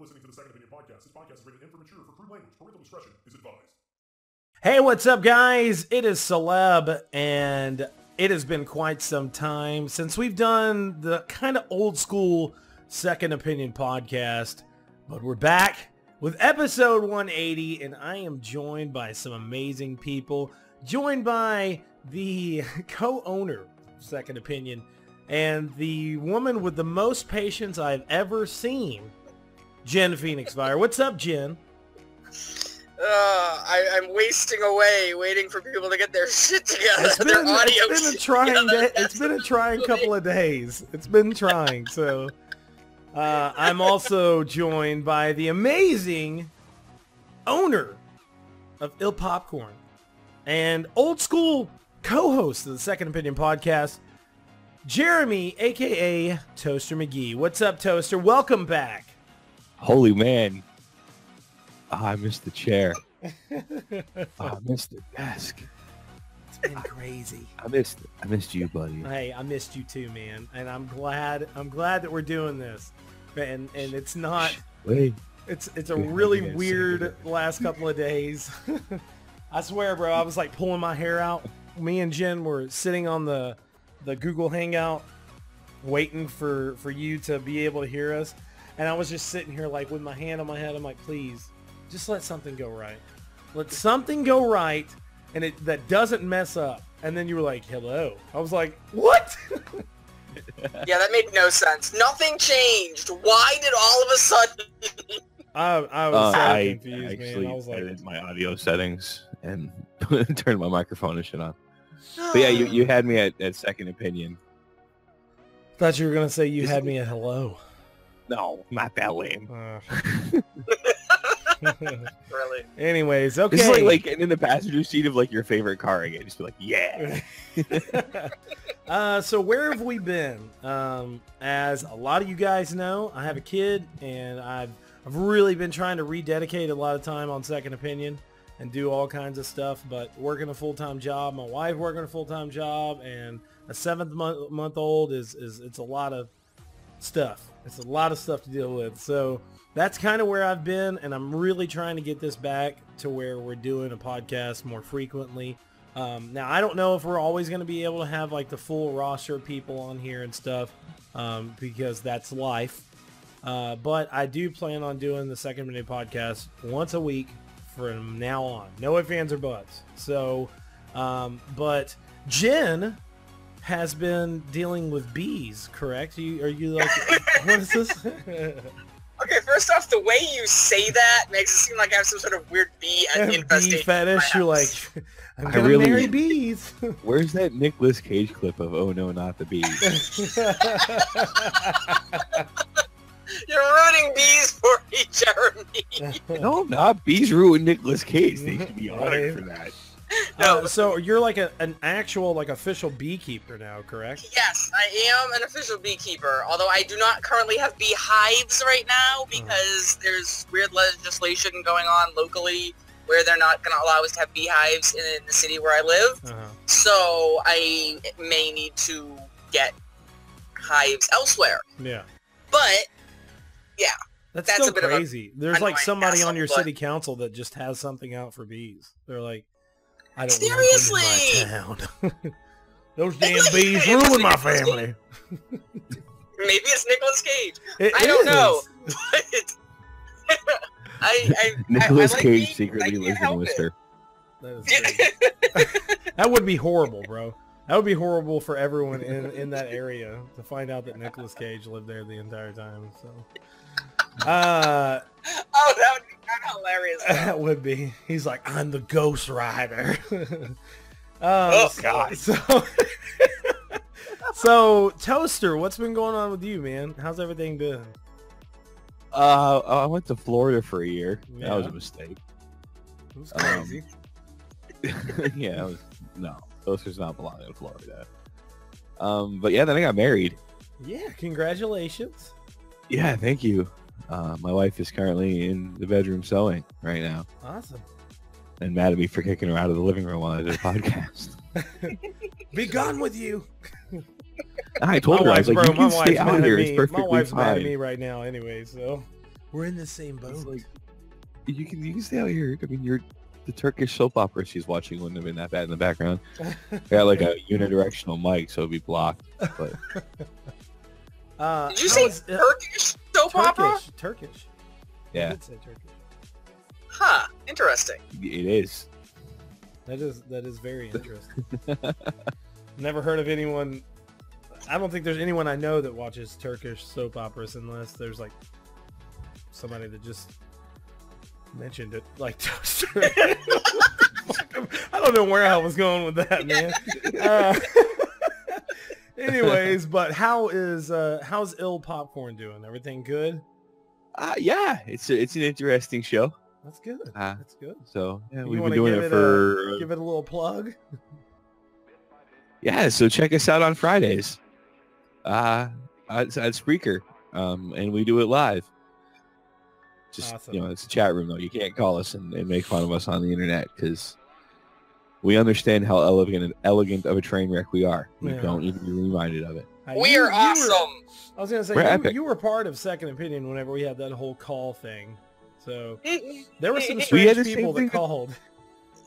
listening to the Second Opinion Podcast. This podcast is rated M for mature for crude language. Parental discretion is advised. Hey, what's up, guys? It is Celeb, and it has been quite some time since we've done the kind of old school Second Opinion Podcast, but we're back with episode 180, and I am joined by some amazing people, joined by the co-owner of Second Opinion and the woman with the most patience I've ever seen, Jen Phoenix Fire. What's up, Jen? I'm wasting away waiting for people to get their shit together. It's been a trying couple of days. It's been trying. So I'm also joined by the amazing owner of Ill Popcorn and old school co-host of the Second Opinion Podcast, Jeremy, aka Toaster McGee. What's up, Toaster? Welcome back. Holy man. I missed the chair. I missed the desk. It's been crazy. I missed you, buddy. Hey, I missed you too, man. And I'm glad that we're doing this. And it's not Wait. It's a really weird last couple of days. I swear, bro, I was like pulling my hair out. Me and Jen were sitting on the Google Hangout waiting for you to be able to hear us. And I was just sitting here like with my hand on my head. I'm like, please, just let something go right. Let something go right, and that doesn't mess up. And then you were like, hello. I was like, what? Yeah, that made no sense. Nothing changed. Why did all of a sudden... I was so confused, I actually man. I was like, edited my audio settings and turned my microphone and shit on. But yeah, you had me at Second Opinion. thought you were going to say you had me at hello. No, not that lame. Really? Anyways, okay. This is like getting in the passenger seat of like your favorite car again. Just be like, yeah. So where have we been? As a lot of you guys know, I have a kid, and I've really been trying to rededicate a lot of time on Second Opinion and do all kinds of stuff, but working a full-time job, my wife working a full-time job, and a 7-month-old is it's a lot of stuff. It's a lot of stuff to deal with. So that's kind of where I've been, and I'm really trying to get this back to where we're doing a podcast more frequently. Now, I don't know if we're always going to be able to have like the full roster of people on here and stuff, because that's life. But I do plan on doing the Second Minute Podcast once a week from now on. No ifs, ands, or buts. So, but Jen has been dealing with bees, correct? Are you like, what is this? Okay, first off, the way you say that makes it seem like I have some sort of weird bee infestation. Bee fetish? You're like, I'm gonna marry bees. Where's that Nicolas Cage clip of "Oh no, not the bees"? You're ruining bees for me, Jeremy. No, I'm not. Bees ruin Nicolas Cage. They should be honored for that. No. So you're like an actual like official beekeeper now, correct? Yes, I am an official beekeeper, although I do not currently have beehives right now because there's weird legislation going on locally where they're not going to allow us to have beehives in the city where I live. So I may need to get hives elsewhere. Yeah. But, yeah. That's still so crazy. There's like annoying somebody hassle, on your but- city council that just has something out for bees. They're like, I don't Seriously? want them in my town. Those damn bees ruin my family. Maybe it's Nicolas Cage. It I don't is. know. But I Nicolas like Cage bees, secretly I can't lives in help it. Worcester. That is crazy. That would be horrible, bro. That would be horrible for everyone in that area to find out that Nicolas Cage lived there the entire time. So, Oh, that would be kind of hilarious. that would be. He's like, I'm the Ghost Rider. Oh, God. So, Toaster, what's been going on with you, man? How's everything been? I went to Florida for a year. Yeah. That was a mistake. It was crazy. Yeah, those does not belong in Florida. But yeah, then I got married. Yeah, congratulations. Yeah, thank you. My wife is currently in the bedroom sewing right now. Awesome. And mad at me for kicking her out of the living room while I did a podcast. Be gone with you. I told her, I was like, you can stay out here. It's My perfectly wife's mad at fine. me right now anyway, so We're in the same boat. It's like, you can stay out here. I mean, the Turkish soap opera she's watching wouldn't have been that bad in the background. I got like a unidirectional mic, so it'd be blocked. But Did you say Turkish soap opera? Turkish. yeah, I did say Turkish. Huh. Interesting. it is. That is very interesting. Never heard of anyone. I don't think there's anyone I know that watches Turkish soap operas unless there's like somebody that just mentioned it, like Toaster. I don't know where I was going with that, man. Anyways, but how's Ill Popcorn doing? Everything good? Yeah, it's an interesting show. That's good. That's good. So yeah, You we've been wanna doing give it for give it a little plug. yeah. So check us out on Fridays, at Spreaker, and we do it live. Just Awesome. It's a chat room though. You can't call us and make fun of us on the internet because we understand how elegant of a train wreck we are. We Yeah. don't need to be reminded of it. We're awesome. I was gonna say We're epic. you were part of Second Opinion whenever we had that whole call thing. So there were some We strange had the same people that thing- called.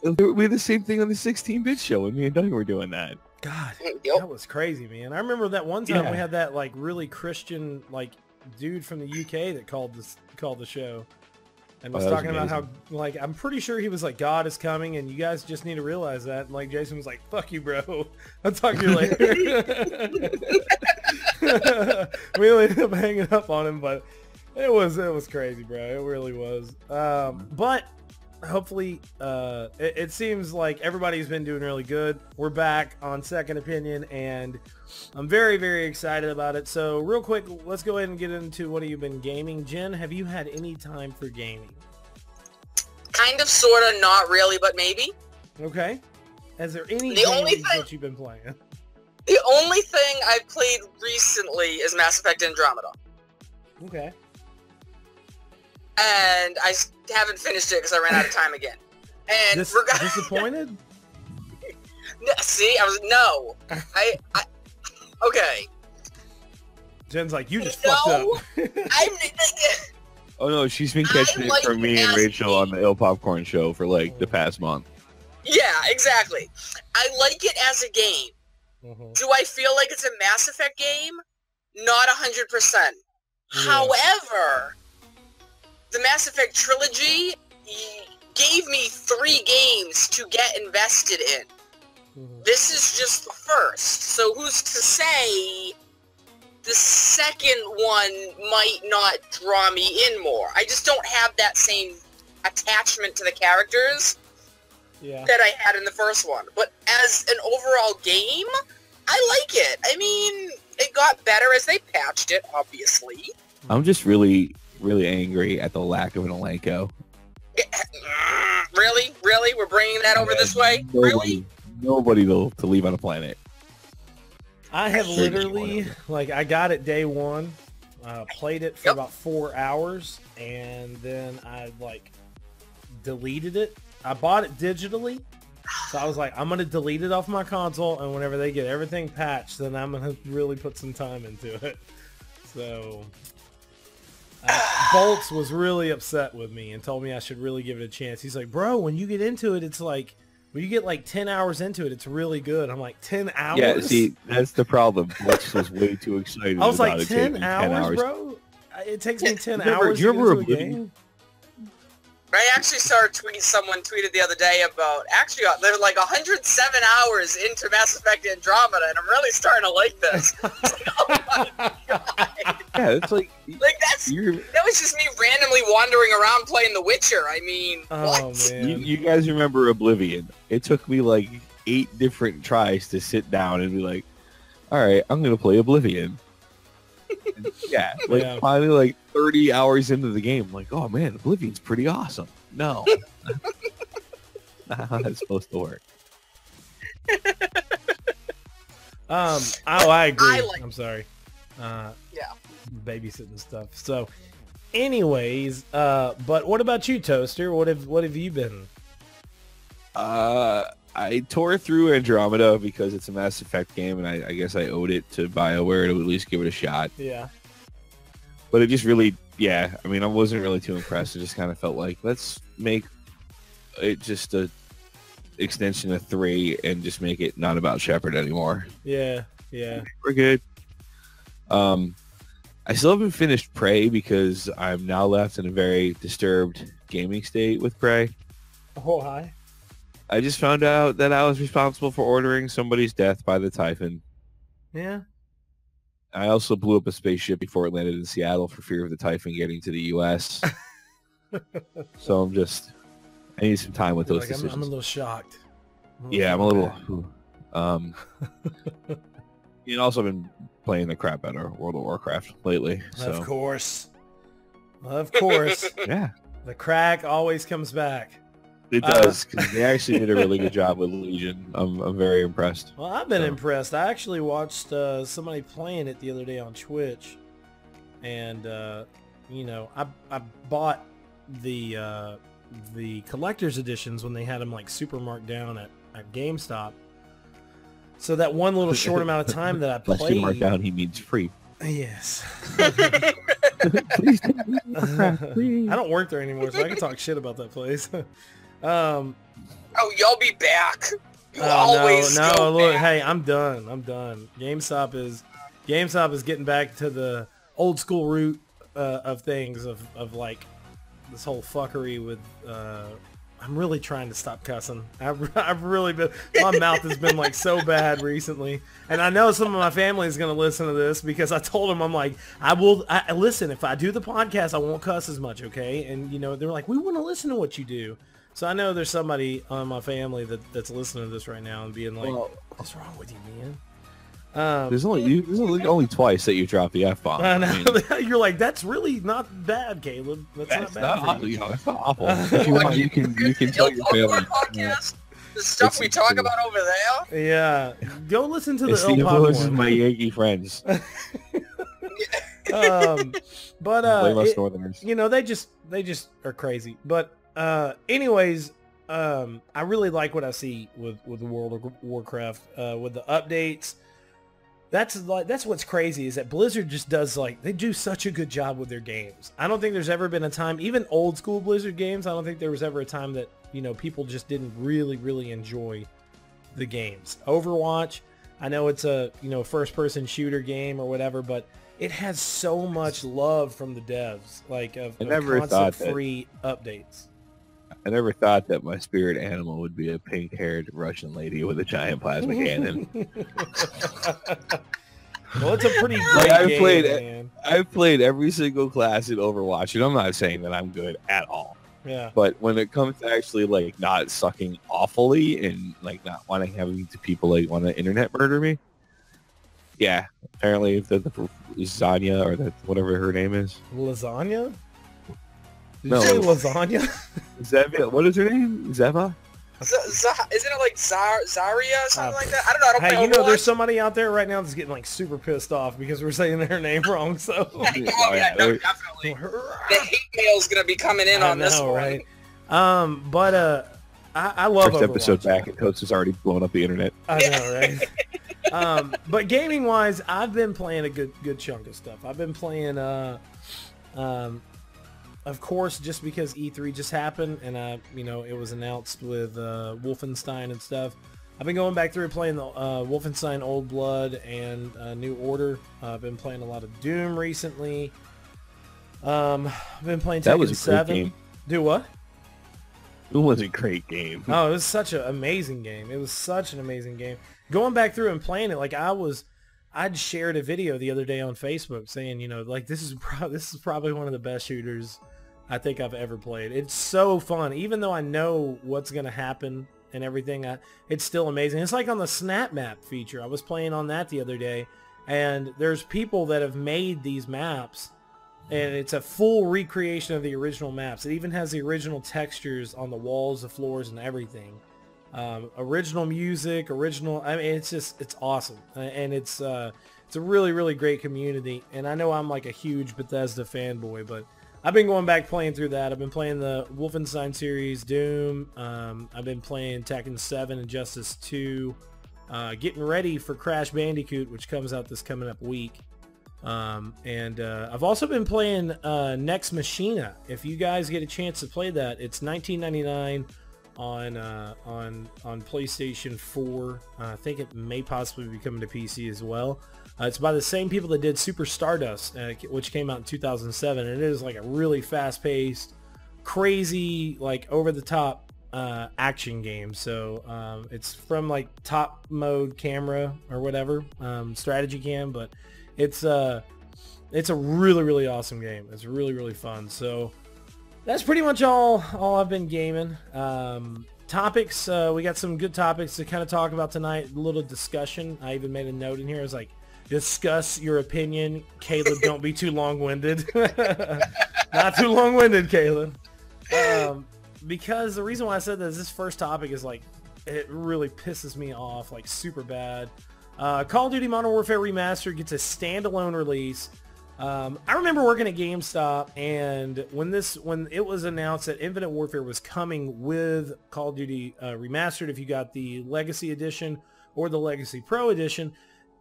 We had the same thing on the 16-bit show, and me and Doug were doing that. God, Yep. that was crazy, man. I remember that one time Yeah. we had that like really Christian like dude from the UK that called the show and was that was talking about how amazing. like I'm pretty sure he was like God is coming and you guys just need to realize that. And like Jason was like, "Fuck you, bro. I'll talk to you later." We ended up hanging up on him, but it was crazy, bro. It really was. But hopefully it seems like everybody's been doing really good. We're back on Second Opinion and I'm very, very excited about it. So real quick, let's go ahead and get into what have you been gaming. Jen, have you had any time for gaming? Kind of, sort of, not really, but maybe. Okay. Is there any The only games thing- that you've been playing? The only thing I've played recently is Mass Effect Andromeda. Okay. And I haven't finished it because I ran out of time again. And Disappointed? See, no. Okay. Jen's like, you just fucked up. I'm. Oh no, she's been catching it like from me and Mass Rachel on the Effect. Ill Popcorn show for like the past month. Yeah, exactly. I like it as a game. Mhm. Do I feel like it's a Mass Effect game? Not 100%. Yeah. However, the Mass Effect trilogy gave me 3 games to get invested in. Mhm. This is just the first. So who's to say the second one might not draw me in more? I just don't have that same attachment to the characters Yeah. that I had in the first one. But as an overall game, I like it. I mean, it got better as they patched it, obviously. I'm just really, really angry at the lack of an Elanco. Really? Really? We're bringing that over this way? Really? Nobody to leave on the planet. I have Sure. literally, like, I got it day one, played it for Yep. about 4 hours, and then I, like, deleted it. I bought it digitally, so I was like, I'm going to delete it off my console, and whenever they get everything patched, then I'm going to really put some time into it. So, Bolts was really upset with me and told me I should really give it a chance. He's like, bro, when you get into it, it's like, when you get like 10 hours into it, it's really good. I'm like, 10 hours? Yeah, see, that's the problem. Lex was way too excited. I was about like, it 10 taking hours, bro? It takes me 10 Remember- hours you to get remember into a Oblivion? game? I actually saw a tweet someone tweeted the other day about, actually, they're like 107 hours into Mass Effect Andromeda, and I'm really starting to like this. Oh my god. Yeah, it's like Like, that was just me randomly wandering around playing The Witcher. I mean, Oh, what? man. you guys remember Oblivion. It took me like 8 different tries to sit down and be like, all right, I'm going to play Oblivion. And yeah, like Yeah. finally like 30 hours into the game, like, oh man, Oblivion's pretty awesome. No. Not how that's supposed to work. I agree. I like- I'm sorry. Yeah. Babysitting stuff. So, anyways, but what about you, Toaster? What have you been? I tore through Andromeda because it's a Mass Effect game, and I guess I owed it to BioWare to at least give it a shot. Yeah. But it just really yeah, I mean, I wasn't really too impressed. I just kind of felt like, let's make it just a extension of 3 and just make it not about Shepard anymore. Yeah, yeah. We're good. I still haven't finished Prey because I'm now left in a very disturbed gaming state with Prey. Oh, hi. I just found out that I was responsible for ordering somebody's death by the Typhon. Yeah. I also blew up a spaceship before it landed in Seattle for fear of the Typhon getting to the U.S. So I need some time with those Like, decisions. I'm a little shocked. I'm a little. And also been playing the crap out of World of Warcraft lately. So Of course. Of course. yeah, The crack always comes back. it does. 'Cause they actually did a really good job with Legion. I'm very impressed. Well, I've been So. impressed. I actually watched somebody playing it the other day on Twitch, and I bought the collector's editions when they had them like super marked down at GameStop. So that one little short amount of time that I Less you played, mark down, he means free. yes. Please take me for crap, please. I don't work there anymore, so I can talk shit about that place. Oh, y'all be back. You always no, go look, back. hey, I'm done. GameStop is getting back to the old school root of things of like this whole fuckery with. I'm really trying to stop cussing. I've really been. My mouth has been like so bad recently, and I know some of my family is going to listen to this because I told them I'm like I listen if I do the podcast I won't cuss as much, okay? And they're like we want to listen to what you do. So I know there's somebody on my family that's listening to this right now and being like, Well, "What's wrong with you, man?" there's only twice that you dropped the F-bomb. I know. I mean, You're like, "That's really not bad, Caleb. That's not bad for awful. you." That's not awful. If you want, you can tell your Il family. podcast? The stuff we talk about over there? Yeah, go listen to the It's the Il Pod influence of one. my Yankee friends. But Blame us Northerners. they just are crazy. But anyways, I really like what I see with World of Warcraft with the updates. That's what's crazy is that Blizzard just does they do such a good job with their games. I don't think there's ever been a time, even old school Blizzard games, I don't think there was ever a time that people just didn't really enjoy the games. Overwatch, I know it's a first person shooter game or whatever, but it has so much love from the devs, of never thought concept that- free updates. I never thought that my spirit animal would be a pink-haired Russian lady with a giant plasma cannon. Well, it's a pretty great Like, I've game, played it. man. I've played every single class in Overwatch, and I'm not saying that I'm good at all. Yeah. But when it comes to actually not sucking awfully and not wanting having to people want to internet murder me, yeah, apparently the Zanya or whatever her name is. Lasagna? Did No. you say lasagna? Zeva, what is her name? Zeva? Isn't it like Zarya or something like that? I don't know. I don't Hey, play there's Overwatch. somebody out there right now that's getting super pissed off because we're saying their name wrong. So Oh, yeah, no, they're- definitely. The hate mail's gonna be coming in I on this know, one. right? I love First episode Overwatch. back, and Toast has already blown up the internet. I know, right? But gaming wise, I've been playing a good chunk of stuff. I've been playing, of course, just because E3 just happened and it was announced with Wolfenstein and stuff. I've been going back through playing the Wolfenstein Old Blood and New Order. I've been playing a lot of Doom recently. I've been playing Tekken That was a great 7. game. Do what? It was a great game. Oh, it was such an amazing game. It was such an amazing game. Going back through and playing it, I'd shared a video the other day on Facebook saying, this is probably one of the best shooters I think I've ever played. It's so fun, even though I know what's gonna happen and everything. It's still amazing. It's like on the Snap Map feature. I was playing on that the other day, and there's people that have made these maps. And it's a full recreation of the original maps. It even has the original textures on the walls, the floors, and everything. Original music, I mean, it's awesome. And it's a really great community. And I know I'm a huge Bethesda fanboy, but I've been going back playing through that. I've been playing the Wolfenstein series, Doom. I've been playing Tekken 7 and Justice 2. Getting ready for Crash Bandicoot, which comes out this coming up week. And I've also been playing Nex Machina. If you guys get a chance to play that, it's $19.99 on PlayStation 4. I think it may possibly be coming to PC as well. It's by the same people that did Super Stardust, which came out in 2007. And it is like a really fast-paced, crazy, like over-the-top action game. So it's from like top mode camera or whatever, strategy cam, but it's a really, really awesome game. It's really, really fun. So that's pretty much all I've been gaming. Topics, we got some good topics to kind of talk about tonight. A little discussion. I even made a note in here. It's like, discuss your opinion. Caleb, don't be too long-winded. Not too long-winded, Caleb. Because the reason why I said that is this first topic is like, it really pisses me off, like super bad. Call of Duty Modern Warfare Remastered gets a standalone release. I remember working at GameStop, and when it was announced that Infinite Warfare was coming with Call of Duty Remastered, if you got the Legacy Edition or the Legacy Pro Edition,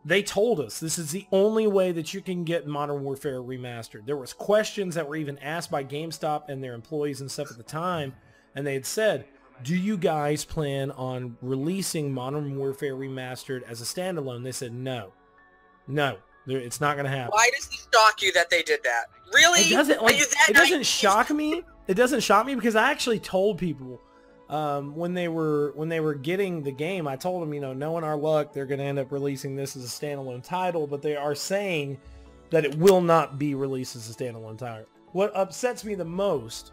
they told us this is the only way that you can get Modern Warfare Remastered. There was questions that were even asked by GameStop and their employees and stuff at the time, and they had said, do you guys plan on releasing Modern Warfare Remastered as a standalone? They said no. It's not going to happen. Why does it shock you that they did that? Really? It doesn't shock me. It doesn't shock me because I actually told people when they were getting the game, I told them, knowing our luck, they're going to end up releasing this as a standalone title, but they are saying that it will not be released as a standalone title. What upsets me the most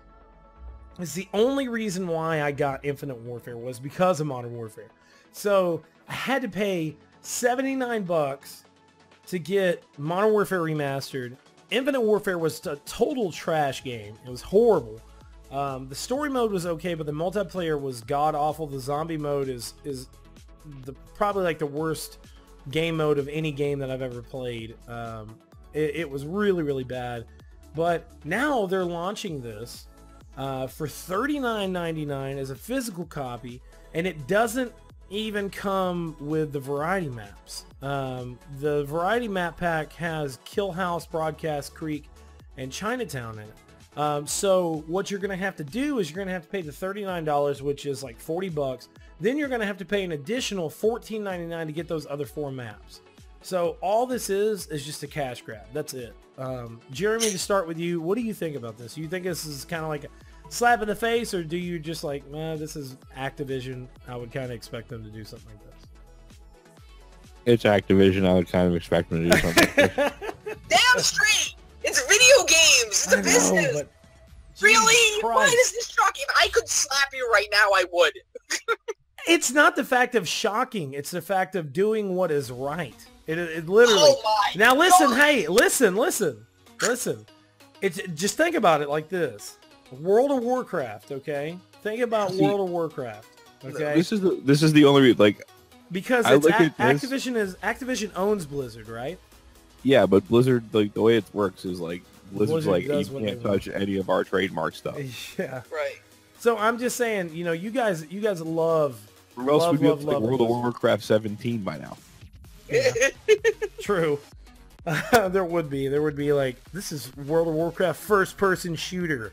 is the only reason why I got Infinite Warfare was because of Modern Warfare. So I had to pay $79 to get Modern Warfare Remastered. Infinite Warfare was a total trash game. It was horrible. The story mode was okay, but the multiplayer was god-awful. The zombie mode is probably like the worst game mode of any game that I've ever played. It was really, really bad. But now they're launching this for $39.99 as a physical copy, and it doesn't even come with the variety maps. The variety map pack has Kill House, Broadcast Creek, and Chinatown in it. So what you're going to have to do is you're going to have to pay the $39, which is like $40. Then you're going to have to pay an additional $14.99 to get those other 4 maps. So all this is just a cash grab. That's it. Jeremy, to start with you, what do you think about this? You think this is kind of like a slap in the face, or do you just like, this is Activision? I would kind of expect them to do something like this. It's Activision. I would kind of expect them to do something like this. Damn straight! It's video games! It's a business! But, really? Why does this shock you? If I could slap you right now, I would. It's not the fact of shocking. It's the fact of doing what is right. It literally. Oh my now listen, God. hey, listen. It's just think about it like this. World of Warcraft, okay? Think about World of Warcraft, okay? This is the only like, because I it's look at this- Activision owns Blizzard, right? yeah, but Blizzard, like the way it works is like Blizzard's Blizzard like, does you what can't they want. touch any of our trademark stuff. Yeah. Right. So I'm just saying, you guys love. Or else Love, we'd be love, up to like love World of Blizzard. Warcraft 17 by now. True. There would be like, this is World of Warcraft first-person shooter.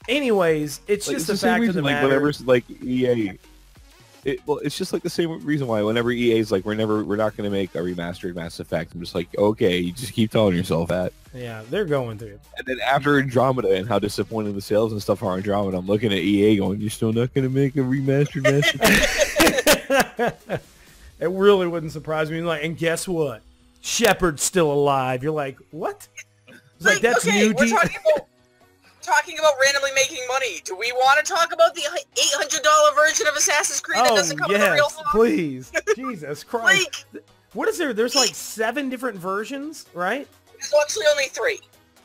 Anyways, it's Like, just it's the fact of the like matter. whenever like EA, it's just like the same reason why whenever EA's like we're not going to make a remastered Mass Effect. I'm just like, okay, you just keep telling yourself that. Yeah, they're going through. And then after Andromeda and how disappointing the sales and stuff are on Andromeda, I'm looking at EA going, you're still not going to make a remastered Mass Effect? It really wouldn't surprise me. Like, and guess what? Shepard's still alive. You're like, what? It's like, that's okay, new. we're talking about randomly making money. Do we want to talk about the $800 version of Assassin's Creed that doesn't come with a real yes, song? please. Jesus Christ. Like, What is there? There's like 7 different versions, right? there's actually only 3.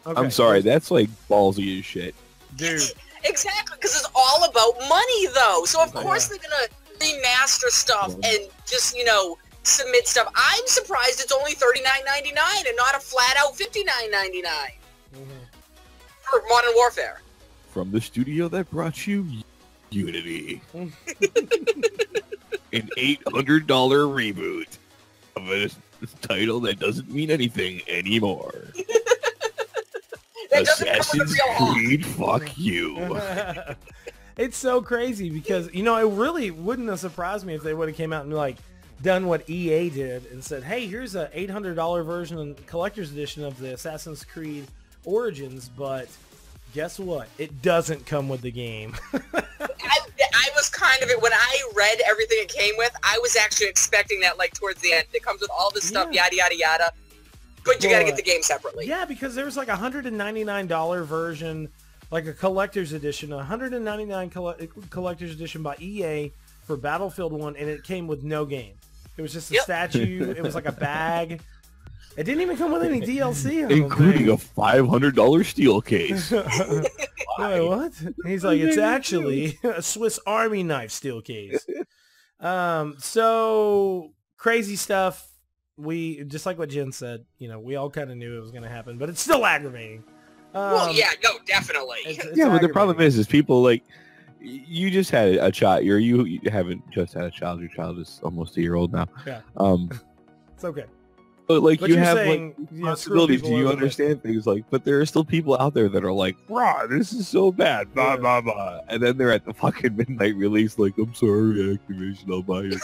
Okay. I'm sorry, that's like ballsy as shit. Dude. Exactly, because it's all about money, though. So of course Yeah. they're gonna remaster stuff and just submit stuff. I'm surprised it's only $39.99 and not a flat out $59.99 for Modern Warfare. From the studio that brought you Unity. An $800 reboot of a title that doesn't mean anything anymore. That doesn't come with a Assassin's real hawk. Creed, fuck you. It's so crazy because, you know, it really wouldn't have surprised me if they would have came out and like done what EA did and said, hey, here's a $800 version and collector's edition of the Assassin's Creed Origins, but guess what? It doesn't come with the game. I was kind of it when I read everything it came with. I was actually expecting that, like, towards the end. It comes with all this stuff, yada yada yada. But you got to get the game separately. Yeah, because there was like a $199 version, like a collector's edition, a $199 collector's edition by EA for Battlefield 1, and it came with no game. It was just a statue. It was like a bag. It didn't even come with any DLC. Including a $500 steel case. Wait, what? He's like, it's actually a Swiss Army knife steel case. So crazy stuff. We, just like what Jen said, you know, we all kind of knew it was going to happen, but it's still aggravating. Well, yeah, no, definitely. It's Yeah, but the aggravating. problem is people like, you just had a child, you haven't just had a child, your child is almost a year old now. Yeah. It's okay. But like But you you're have saying, like you know, screw responsibilities. people Do you over the- understand things like? But there are still people out there that are like, "Rah, this is so bad," blah Yeah. blah blah, and then they're at the fucking midnight release, like, "I'm sorry, Activision, I'll buy it."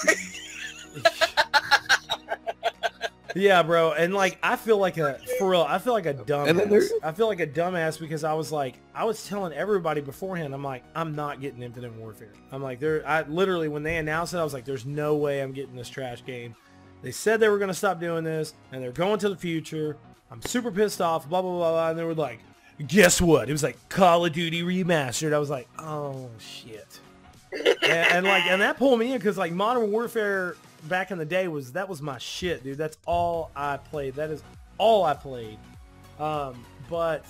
Yeah, bro, and like I feel like a dumbass. And then there- I feel like a dumbass because I was telling everybody beforehand. I'm like, I'm not getting Infinite Warfare. I'm like, I literally when they announced it, I was like, there's no way I'm getting this trash game. They said they were gonna stop doing this, and they're going to the future. I'm super pissed off. Blah blah blah blah. And they were like, guess what? It was like Call of Duty Remastered. I was like, oh shit. and that pulled me in because like Modern Warfare back in the day was my shit, dude. That's all I played. That is all I played. But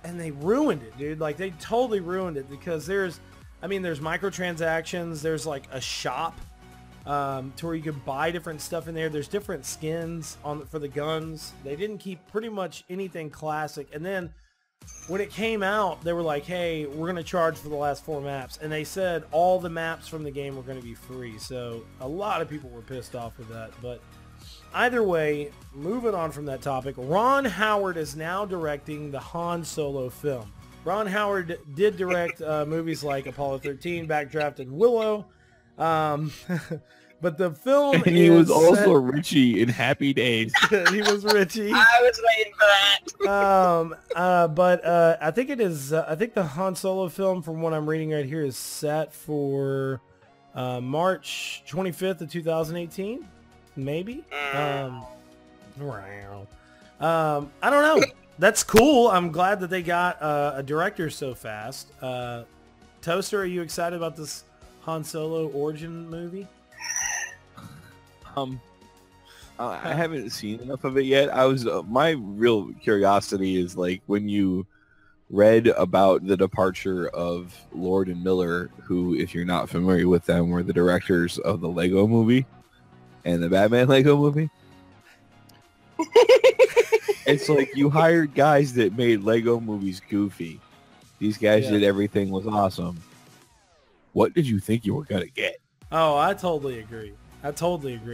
they ruined it, dude. Like they totally ruined it because there's microtransactions. There's like a shop to where you can buy different stuff in there. There's different skins for the guns. They didn't keep pretty much anything classic. And then when it came out, they were like, hey, we're going to charge for the last 4 maps. And they said all the maps from the game were going to be free. So a lot of people were pissed off with that. But either way, moving on from that topic, Ron Howard is now directing the Han Solo film. Ron Howard did direct movies like Apollo 13, Backdraft, and Willow. But the film And he was is also Richie in Happy Days. he was Richie. I was waiting for that. But I think it is. I think the Han Solo film, from what I'm reading right here, is set for March 25th of 2018, maybe. I don't know. That's cool. I'm glad that they got a director so fast. Toaster, are you excited about this Han Solo origin movie? I haven't seen enough of it yet. I was my real curiosity is like when you read about the departure of Lord and Miller, who, if you're not familiar with them, were the directors of the Lego Movie and the Batman Lego Movie. It's like you hired guys that made Lego movies goofy. These guys did everything was awesome. What did you think you were gonna get? Oh, I totally agree.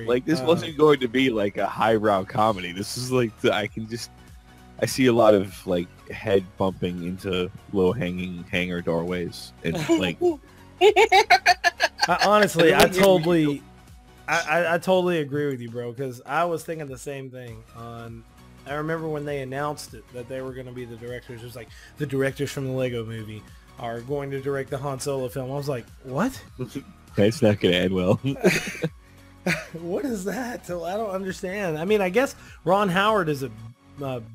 Like this wasn't going to be like a highbrow comedy. This is like I see a lot of like head bumping into low hanging hangar doorways and like. Honestly, I totally agree with you, bro. Because I was thinking the same thing. I remember when they announced it that they were going to be the directors. It was like the directors from the Lego Movie are going to direct the Han Solo film. I was like, what? It's not going to end well. What is that? So I don't understand. I mean, I guess Ron Howard is a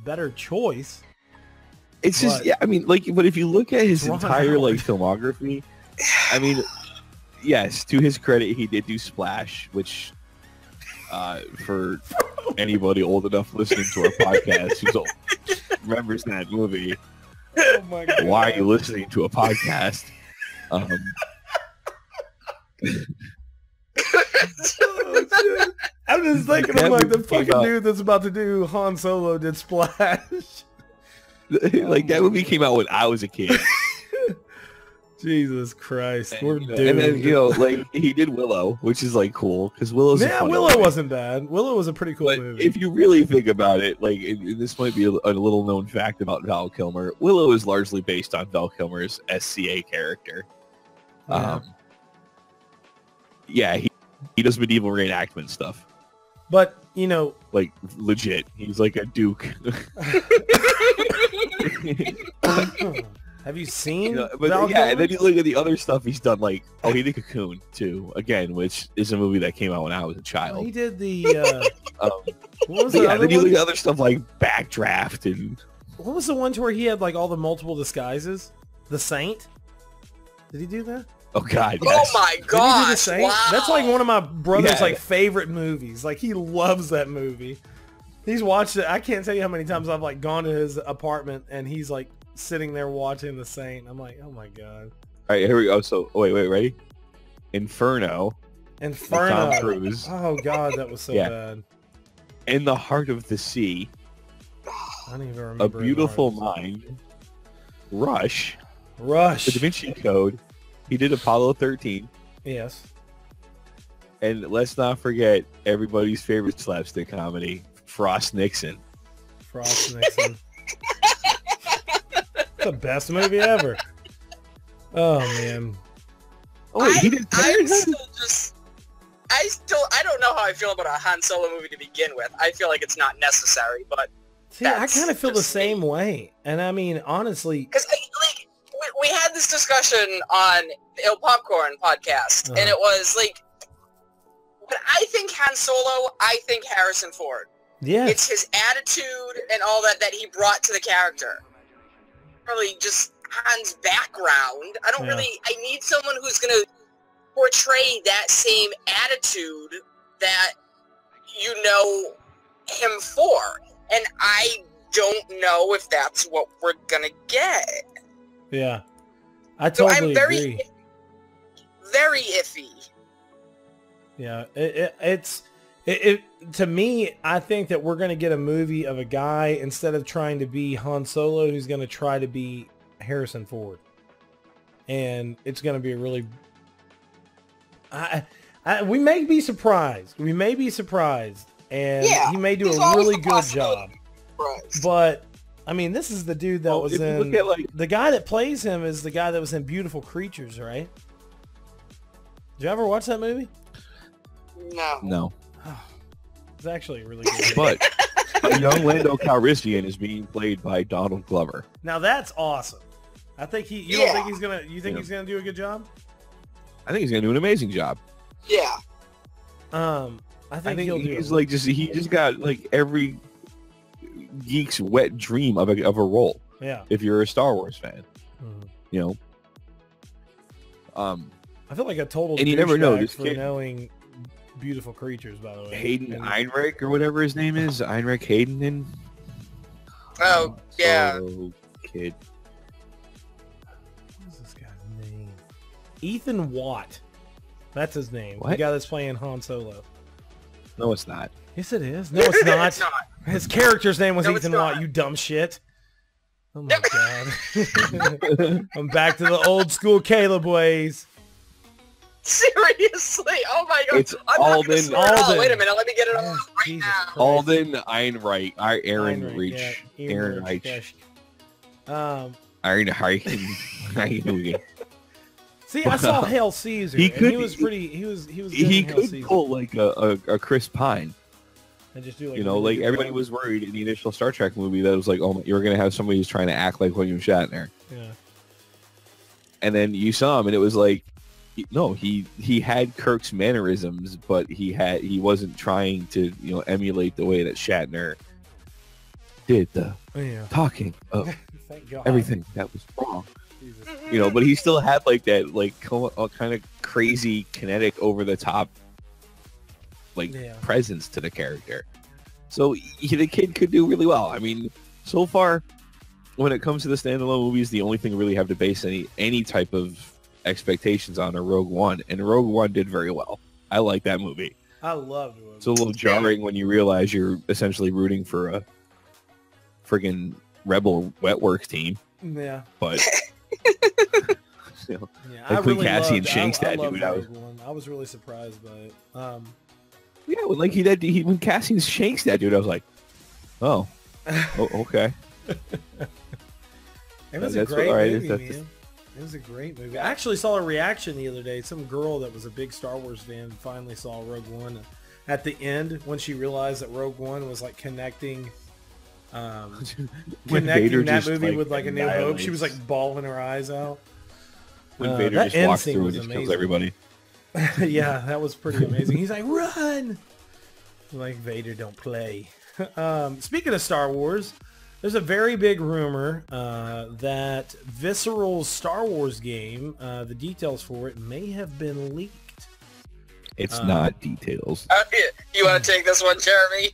better choice. It's just, yeah, I mean, like, but if you look at his Ron entire Howard. like filmography, I mean, yes, to his credit, he did do Splash, which for anybody old enough listening to our podcast who remembers that movie, Oh my god! why are you listening to a podcast? I'm just thinking, That I'm like, the movie came fucking out- dude that's about to do Han Solo did Splash. Like that movie came out when I was a kid. Jesus Christ, we're And, doomed. and then like he did Willow, which is like cool because Willow's a fun Willow movie. wasn't bad. Willow was a pretty cool But movie. if you really think about it, like this might be a little known fact about Val Kilmer. Willow is largely based on Val Kilmer's SCA character. Yeah. Yeah, he does medieval reenactment stuff. But Like legit, he's like a duke. have you seen? But Val yeah, and Kilmer? then you look at the other stuff he's done. Like, he did Cocoon too, again, which is a movie that came out when I was a Oh, child. he did the. Um, What was but the yeah, other then you one? look at other stuff like Backdraft and What was the one to where he had like all the multiple disguises? The Saint? Did he do that? oh god, Oh yes. my Did he do The gosh! Saint? Wow. That's like one of my brother's Yeah. like favorite movies. Like he loves that movie. He's watched it. I can't tell you how many times I've like gone to his apartment and he's like sitting there watching The Saint. I'm like, oh my god. All right, here we go. So, wait, ready? Inferno, Inferno. Tom Cruise, Oh god, that was so Yeah. bad. In the Heart of the Sea, I don't even remember. A it. Beautiful Mind, Rush, Rush. The Da Vinci Code. He did Apollo 13, Yes. and let's not forget everybody's favorite slapstick comedy, Frost Nixon. Frost Nixon. It's the best movie ever. Oh man. Oh, wait, he did I'm Parenthood? still just. I don't know how I feel about a Han Solo movie to begin with. I feel like it's not necessary, but See, I That's kind of feel the just me. same way. And I mean, honestly, because like we had this discussion on the Il Popcorn podcast, and Uh-huh. it was like, when I think Han Solo, I think Harrison Ford. yeah. It's his attitude and all that he brought to the character. Really, just Han's background. I don't Yeah. I need someone who's gonna portray that same attitude that you know him for. And I don't know if that's what we're gonna get. Yeah. I So totally I'm very, agree. very iffy. Yeah. It to me, I think that we're going to get a movie of a guy, instead of trying to be Han Solo, who's going to try to be Harrison Ford. And it's going to be a really... we may be surprised. We may be surprised. And Yeah, he may do there's a always really the good job. possibility. Right. But, I mean, this is the dude that Oh, was if you in... look at, like- The guy that plays him is the guy that was in Beautiful Creatures, right? Did you ever watch that movie? No. No. It's actually really good. But a young Lando Calrissian is being played by Donald Glover. Now that's awesome. I think you Yeah. don't think he's gonna, you think Yeah. he's gonna do a good job? I think he's going to do an amazing job. Yeah. I I think think he'll do he's it. like he just got like every geek's wet dream of a role. Yeah. If you're a Star Wars fan, Mhm. you know. I feel like a total And you never know, douchebag this for kid- knowing Beautiful Creatures, by the way. Hayden And- Einrich or whatever his name is, Einrich Hayden. Oh, yeah. Kid. What is this guy's name? Ethan Watt. That's his name. The What? guy that's playing Han Solo. No, it's not. Yes, it is. No, it's not. It's not. His character's name was No, it's Ethan Watt. not. You dumb shit. Oh my god. I'm back to the old school Caleb ways. Seriously? Oh my god. It's I'm not Alden- gonna swear at all. Alden. Wait a minute. Let me get it Oh, on right Jesus now. Christ. Alden Einreich, Aaron Heinrich, Reich, yeah, Aaron Reich, Reich. Aaron Reich. See, I saw Hail Caesar. He and could- he was pretty. He was. He was. Good He in Hail could Caesar. pull like a Chris Pine. And just do like You know, like everybody was worried in the initial Star Trek movie that it was like, oh, you're gonna have somebody who's trying to act like William Shatner, Yeah. and then you saw him, and it was like, no, he had Kirk's mannerisms, but he wasn't trying to emulate the way that Shatner did the Yeah. talking of Thank God. everything that was wrong. Jesus. But he still had like that kind of crazy kinetic over the top Yeah. presence to the character. So the kid could do really well. I mean, so far when it comes to the standalone movies, the only thing we really have to base any type of expectations on are Rogue One, and Rogue One did very well. I like that movie. I loved it. It's a little jarring when you realize you're essentially rooting for a friggin' rebel wetworks team, Yeah. but You know, Yeah, like when really Cassian loved, shanks that loved dude, I was- Rogue One. I was really surprised by it. yeah, when Cassian shanks that dude, I was like, oh, okay. It was That's a great all right, movie, that's- man. It was a great movie. I actually saw a reaction the other day. Some girl that was a big Star Wars fan finally saw Rogue One. At the end, when she realized that Rogue One was like connecting When connecting Vader that just, movie with like A New Hope, she was annihilates- like bawling her eyes out. when Vader that just end walks scene through and was just kills amazing. everybody. Yeah, that was pretty amazing. He's like, run! Like, Vader don't play. Speaking of Star Wars, there's a very big rumor that Visceral's Star Wars game, the details for it, may have been leaked. It's not details. You want to take this one, Jeremy?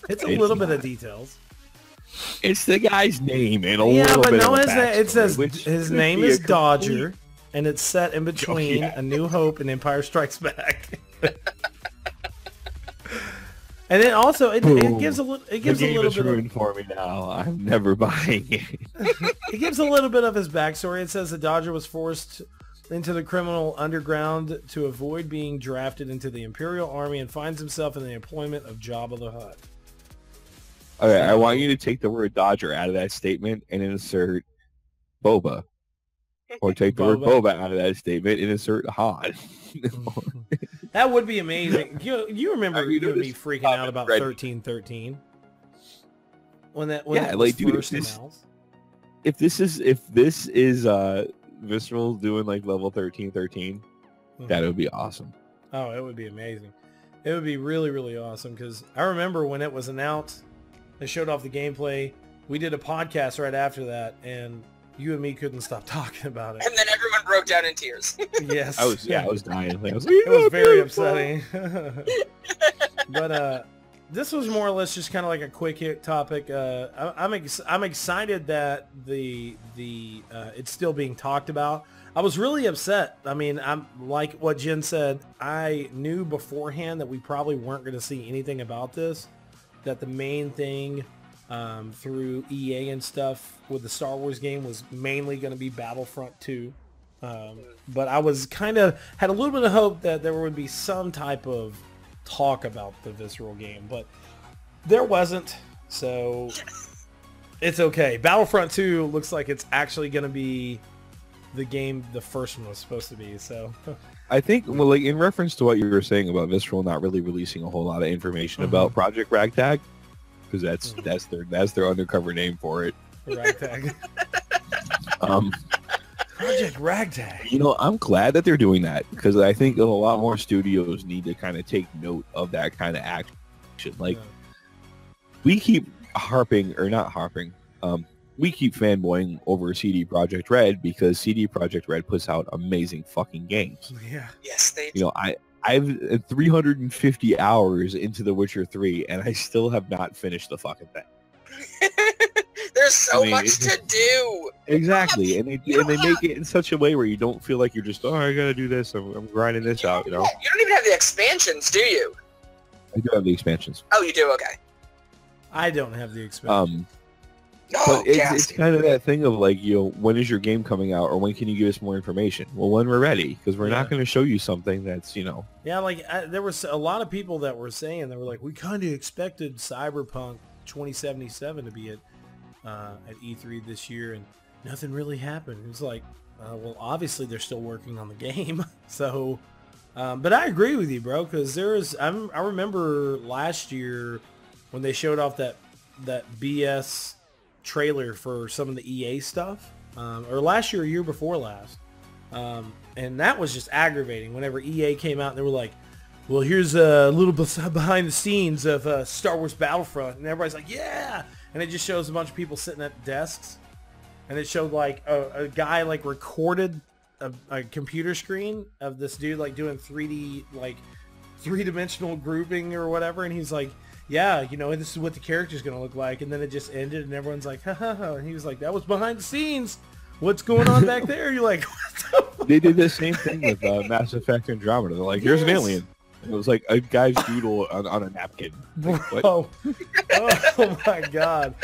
It's a It's little bit not. of details. It's the guy's name and a Yeah, little but bit no, of a it says backstory, which his could name be is a Dodger, complete- and it's set in between yeah. A New Hope and Empire Strikes Back. And then also it Boom. gives a little The game bit is of ruined for me now. I'm never buying it. it gives a little bit of his backstory. It says that Dodger was forced into the criminal underground to avoid being drafted into the Imperial Army and finds himself in the employment of Jabba the Hutt. Okay, I want you to take the word Dodger out of that statement and insert Boba. Or take the word Boba. Boba out of that statement and insert Han. That would be amazing. You remember Have you you and me noticed freaking out about Red- 1313 when that Yeah, it like, was dude, first this- announced? if this is Visceral doing like level 1313, that would be awesome. Oh, it would be amazing. It would be really, really awesome because I remember when it was announced, they showed off the gameplay. We did a podcast right after that, and you and me couldn't stop talking about it. And then everyone broke down in tears. Yes. I was dying. Like, I was like, It was very upsetting. But this was more or less just kind of like a quick hit topic. I'm excited that the it's still being talked about. I was really upset. I mean, I'm like what Jen said. I knew beforehand that we probably weren't going to see anything about this. That the main thing through EA and stuff with the Star Wars game was mainly going to be Battlefront 2. But I was had a little bit of hope that there would be some type of talk about the Visceral game, but there wasn't, so it's okay. Battlefront 2 looks like it's actually going to be the game the first one was supposed to be, so I think, well, like in reference to what you were saying about Visceral not really releasing a whole lot of information about Project Ragtag, because that's their undercover name for it. Ragtag. Project Ragtag. You know, I'm glad that they're doing that because I think a lot more studios need to kind of take note of that kind of action. Like, we keep we keep fanboying over CD Projekt Red because CD Projekt Red puts out amazing fucking games. Yeah. Yes, they You know, I've 350 hours into The Witcher 3 and I still have not finished the fucking thing. There's so I mean, much it's- to do. Exactly, and they You don't make it in such a way where you don't feel like you're just, oh, I gotta do this, I'm grinding this out, you know? You don't even have the expansions, do you? I do have the expansions. Oh, you do? Okay. I don't have the experience. Oh, But it's ghastly. kind of that thing of like, you know, when is your game coming out or when can you give us more information? Well, when we're ready, because we're Yeah. not going to show you something that's, you know, Yeah, like there was a lot of people that were saying they were like, we kind of expected Cyberpunk 2077 to be at E3 this year, and nothing really happened. It was like, well, obviously they're still working on the game, so. But I agree with you, bro, because I remember last year when they showed off that BS trailer for some of the EA stuff, or last year or year before last. And that was just aggravating whenever EA came out and they were like, well, here's a little behind the scenes of Star Wars Battlefront. And everybody's like, yeah. And it just shows a bunch of people sitting at desks. And it showed like a guy like recorded a computer screen of this dude like doing 3D, like three-dimensional grouping or whatever. And he's like, yeah, you know, this is what the character's going to look like. And then it just ended and everyone's like, ha ha ha. And he was like, that was behind the scenes. What's going on back there? You're like, what the they did the same thing with Mass Effect Andromeda. They're like, here's an Yes. alien. And it was like a guy's doodle on a napkin. Like, what? Bro. Oh my god.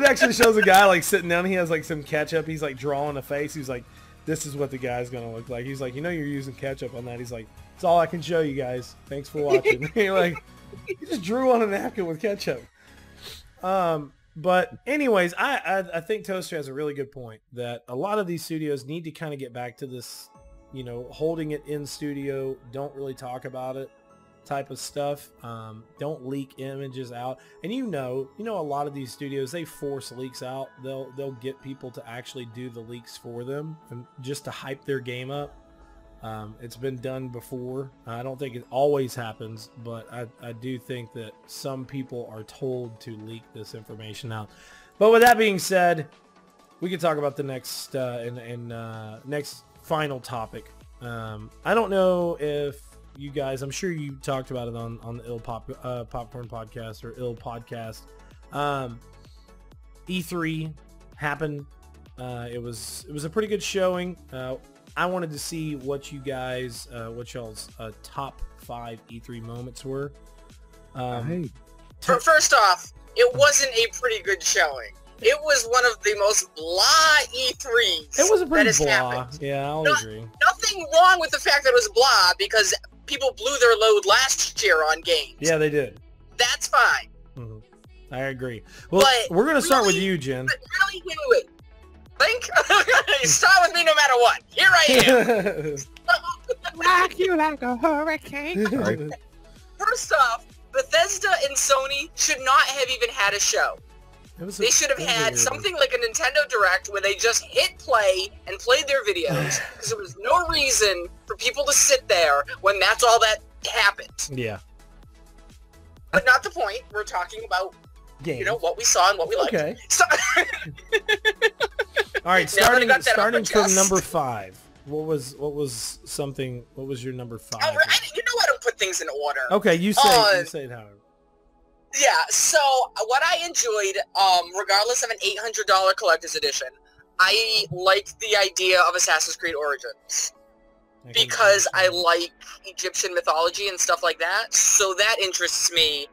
It actually shows a guy like sitting down. He has like some ketchup. He's like drawing a face. He's like, "This is what the guy's gonna look like." He's like, "You know, you're using ketchup on that." He's like, "It's all I can show you guys. Thanks for watching." You're like, he just drew on a napkin with ketchup. But anyways, I think Toaster has a really good point that a lot of these studios need to kind of get back to this, you know, holding it in studio, don't really talk about it type of stuff. Don't leak images out. And you know a lot of these studios, they force leaks out. They'll get people to actually do the leaks for them and just to hype their game up. It's been done before. I don't think it always happens, but I do think that some people are told to leak this information out. But with that being said, we can talk about the next next final topic. I don't know if you guys, I'm sure you talked about it on the Ill Popcorn Podcast or Ill Podcast. E3 happened. It was a pretty good showing. I wanted to see what you guys, what y'all's top 5 E3 moments were. First off, it wasn't a pretty good showing. It was one of the most blah E3s. It was a pretty that blah. Happened. Yeah, I'll agree. Nothing wrong with the fact that it was blah because people blew their load last year on games. Yeah, they did. That's fine. Mm-hmm. I agree. Well, but we're going to start with really, you, Jen. But really, wait. Think? You start with me no matter what. Here I am. Rock you like a hurricane. Sorry. First off, Bethesda and Sony should not have even had a show. They should have had something like a Nintendo Direct where they just hit play and played their videos because there was no reason for people to sit there when that's all that happened. Yeah. But not the point. We're talking about, Games. you know, what we saw and what we liked. Okay. So all right, starting from number 5. What was your number 5? You know I don't put things in order. Okay, you say it however. Yeah, so what I enjoyed, regardless of an $800 collector's edition, I liked the idea of Assassin's Creed Origins. Because I like Egyptian mythology and stuff like that, so that interests me,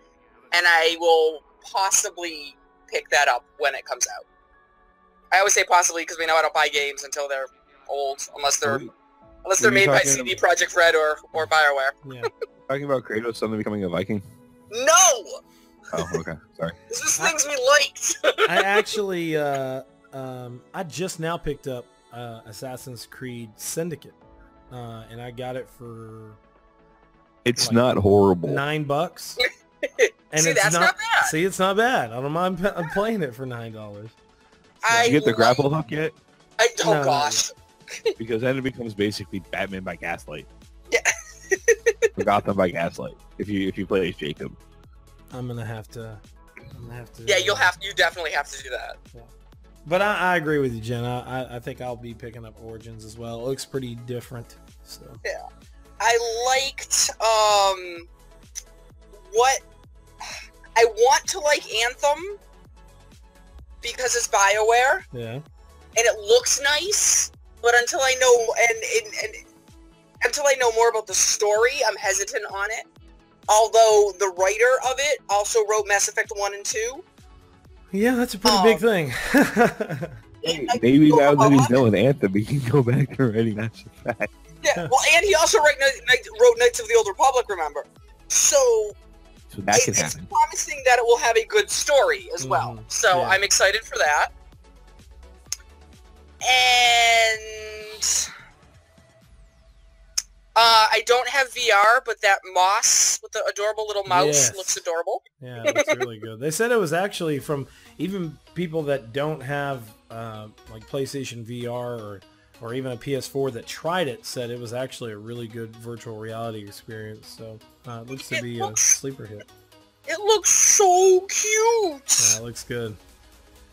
and I will possibly pick that up when it comes out. I always say possibly because we know I don't buy games until they're old, unless they're made by CD Projekt Red or BioWare. Yeah. Talking about Kratos suddenly becoming a Viking? No! Oh, okay. Sorry. This is things we liked. I actually, I just now picked up Assassin's Creed Syndicate, and I got it for... It's not horrible. $9. And See, that's not bad. See, it's not bad. I don't mind I'm playing it for $9. Did you get the grapple hook yet? Oh, gosh. Because then it becomes basically Batman by Gaslight. Yeah. Or Gotham by Gaslight. If you play as Jacob. I'm gonna have to. Yeah, you definitely have to do that. Yeah. But I agree with you, Jen. I think I'll be picking up Origins as well. It looks pretty different. So. Yeah. I liked what I want to like Anthem because it's BioWare. Yeah. And it looks nice, but until I know and until I know more about the story, I'm hesitant on it. Although the writer of it also wrote Mass Effect 1 and 2. Yeah, that's a pretty big thing. Hey, maybe now that he's done with Anthem, he can go back to writing Mass Effect. Yeah, well, and he also wrote Knights of the Old Republic, remember? So that can it's happen. promising that it will have a good story as well. So yeah. I'm excited for that. And I don't have VR, but that moss with the adorable little mouse looks adorable. Yeah, it looks really good. They said it was actually from even people that don't have like PlayStation VR or even a PS4 that tried it said it was actually a really good virtual reality experience. So it looks to be a sleeper hit. It looks so cute. Yeah, it looks good.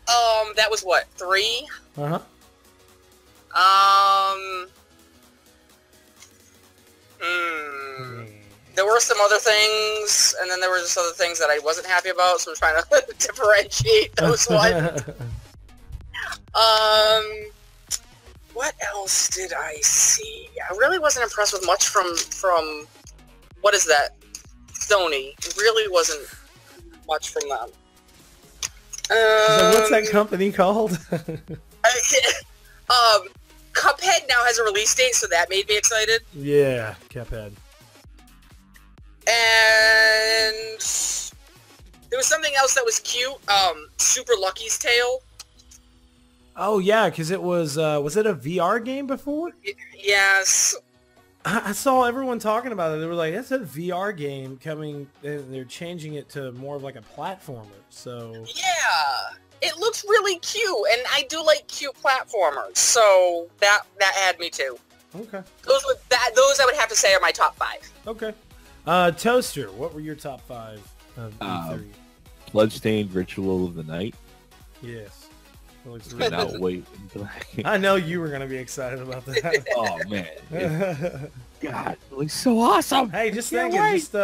That was what, 3? Uh-huh. There were some other things, and then there were just other things that I wasn't happy about, so I'm trying to differentiate those ones. What else did I see? I really wasn't impressed with much from what is that? Sony. It really wasn't much from them. What's that company called? Cuphead now has a release date, so that made me excited. Yeah, Cuphead. And there was something else that was cute. Super Lucky's Tale. Oh yeah, because it was it a VR game before? Yes. I saw everyone talking about it. They were like, "That's a VR game coming," and they're changing it to more of like a platformer. So Yeah, it looks really cute, and I do like cute platformers. So that had me too. okay, Those I would have to say are my top 5. okay. Toaster, what were your top 5 of E3? Bloodstained Ritual of the Night. Yes. It looks really Cannot wait until I know you were gonna be excited about that. Oh man. God, it looks so awesome. Hey, just Can't thinking, wait. just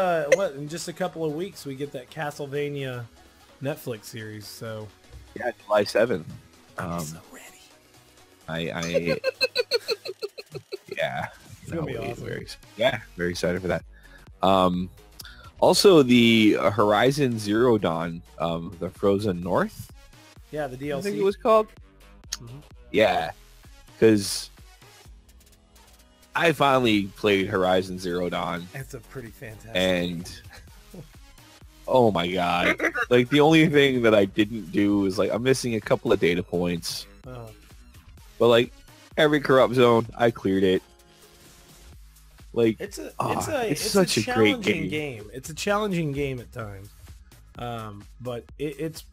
in just a couple of weeks we get that Castlevania Netflix series. So Yeah, July 7th. I'm so ready. I yeah. It's gonna be Cannot wait. awesome. Very excited for that. Also the Horizon Zero Dawn, the Frozen North, Yeah, the DLC. I think it was called. Mhm. Yeah, because I finally played Horizon Zero Dawn, It's a pretty fantastic. and oh my god, like the only thing that I didn't do is like I'm missing a couple of data points, but like every corrupt zone I cleared it. Like It's it's a such a great challenging game. It's a challenging game at times, but it's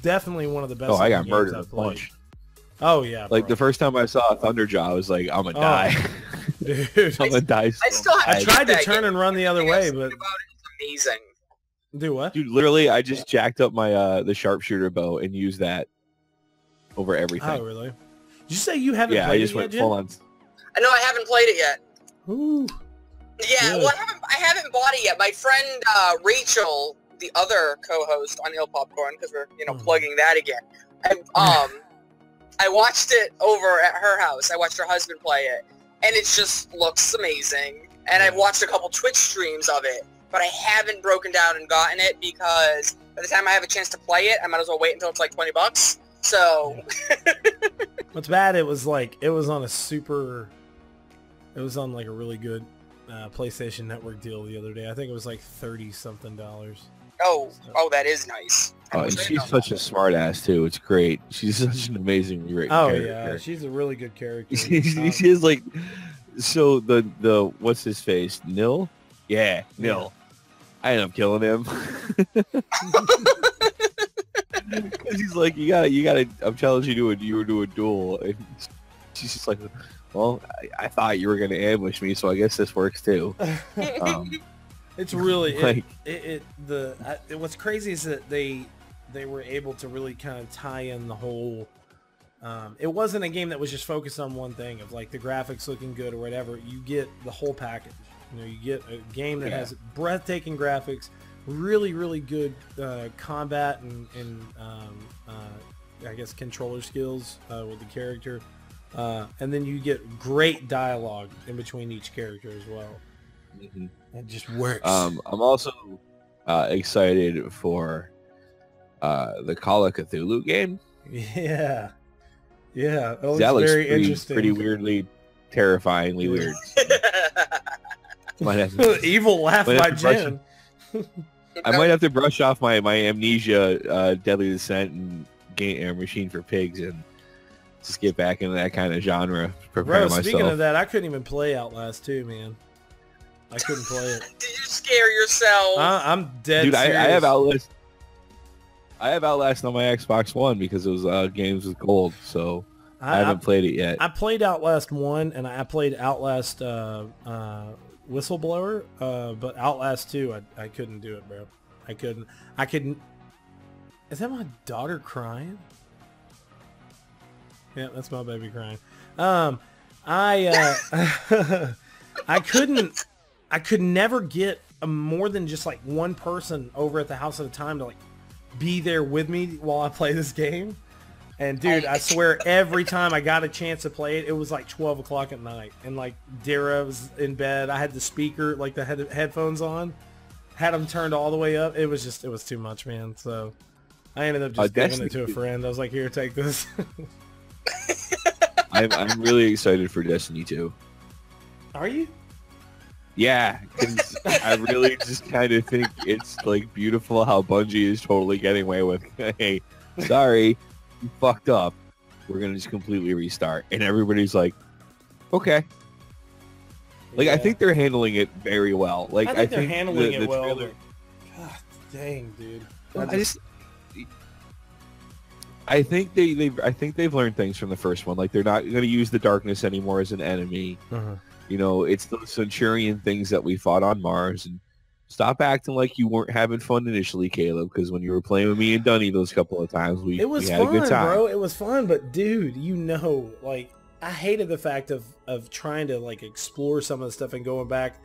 definitely one of the best. I got games murdered a I've played. bunch. Oh yeah, Like bro. the first time I saw Thunderjaw, I was like, I'm gonna Oh. die. dude. I'm gonna die. I still So have I bad. tried to that turn game. and run the other way, but About it is amazing. do what? Dude, literally, I just jacked up my the sharpshooter bow and used that over everything. Oh really? Did you say you haven't Yeah, I played just it went yet, full on. I know I haven't played it yet. Jen? Ooh. Yeah, Good. well, I haven't bought it yet. My friend Rachel, the other co-host on Ill Popcorn, because we're Mhm. plugging that again. I watched it over at her house. I watched her husband play it, and it just looks amazing. And I've watched a couple Twitch streams of it, but I haven't broken down and gotten it because by the time I have a chance to play it, I might as well wait until it's like $20. So What's bad? It was on like a really good PlayStation Network deal the other day. I think it was like $30 something. oh, that is nice. Oh, and she's such a smart ass too. It's great. She's such an amazingly written Oh character. yeah, she's a really good character. she is like, so the what's his face? Nil? Yeah, Nil. I end up killing him. 'Cause he's like, you gotta. I'm challenging you to a duel. And she's just like, well, I thought you were gonna ambush me, so I guess this works too. It's really like- what's crazy is that they were able to really kind of tie in the whole. It wasn't a game that was just focused on one thing of like the graphics looking good or whatever. You get the whole package. You know, you get a game that has breathtaking graphics, really really good combat and I guess controller skills with the character, and then you get great dialogue in between each character as well. Mhm. It just works. I'm also excited for the Call of Cthulhu game. Yeah. Yeah. That looks That looks very interesting. pretty weirdly, terrifyingly weird. Might have to- Evil laugh Might have by to brush Jen. I might have to brush off my Amnesia, Deadly Descent, and Machine for Pigs, and just get back into that kind of genre. Prepare Bro, myself. speaking of that, I couldn't even play Outlast 2, man. I couldn't play it. Did you scare yourself? I'm dead Dude, I serious. have Outlast. I have Outlast on my Xbox One because it was games with gold, so I haven't played it yet. I played Outlast 1, and I played Outlast Whistleblower, but Outlast 2, I couldn't do it, bro. I couldn't. Is that my daughter crying? Yeah, that's my baby crying. I could never get more than just like one person over at the house at a time to like be there with me while I play this game. And dude, I swear every time I got a chance to play it, it was like 12 o'clock at night. And like Dara was in bed. I had the speaker, like the headphones on, had them turned all the way up. It was too much, man. So I ended up just giving it to a Destiny. friend. I was like, here, take this. I'm really excited for Destiny 2. Are you? Yeah, because I really just kind of think it's like beautiful how Bungie is totally getting away with, hey, sorry, you fucked up. We're gonna just completely restart, and everybody's like, okay. Like I Yeah. think they're handling it very well. Like I think they're handling it well. trailer- God dang, dude. I think they've learned things from the first one. Like they're not going to use the darkness anymore as an enemy. Uh-huh. You know, it's those Centurion things that we fought on Mars. And stop acting like you weren't having fun initially, Caleb. Because when you were playing with me and Dunny those couple of times, we It was had fun, a good time. bro. It was fun, but dude, you know, like I hated the fact of trying to like explore some of the stuff and going back,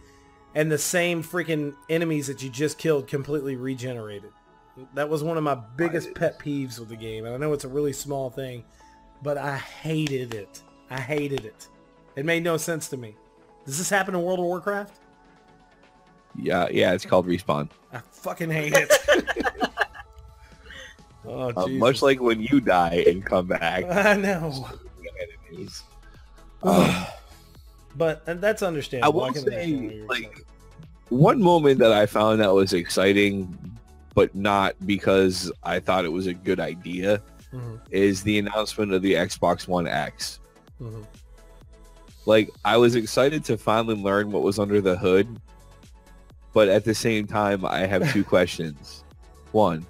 and the same freaking enemies that you just killed completely regenerated. That was one of my biggest pet peeves with the game, and I know it's a really small thing, but I hated it. I hated it. It made no sense to me. Does this happen in World of Warcraft? Yeah, it's called Respawn. I fucking hate it. Oh, Jesus. Much like when you die and come back. I know. Enemies. But and that's I understandable. will can understand what say, you're like, saying. one moment that I found that was exciting, but not because I thought it was a good idea, Mhm, is the announcement of the Xbox One X. mhm. Like, I was excited to finally learn what was under the hood, but at the same time, I have two questions. One,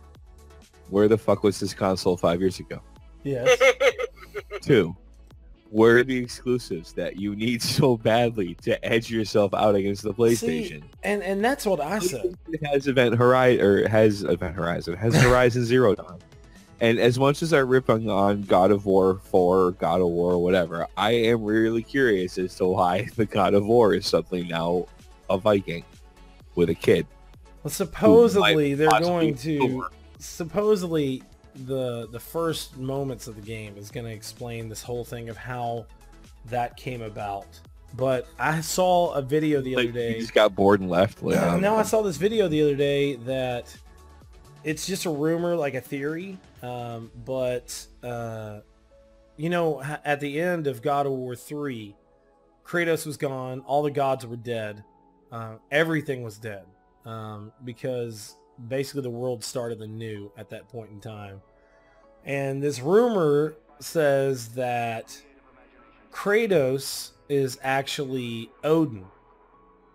where the fuck was this console 5 years ago? Yes. Two, where are the exclusives that you need so badly to edge yourself out against the PlayStation? And that's what I said. It has Horizon Zero Dawn. And as much as I rip on God of War 4, God of War, whatever, I am really curious as to why the God of War is suddenly now a Viking with a kid. Well, supposedly they're possibly going to. Supposedly, the first moments of the game is going to explain this whole thing of how that came about. But I saw a video the other Like, day. he just got bored and left. Like, I don't Now know. I saw this video the other day that it's just a rumor, like a theory. But you know, at the end of God of War 3, Kratos was gone. All the gods were dead. Everything was dead because basically the world started anew at that point in time. And this rumor says that Kratos is actually Odin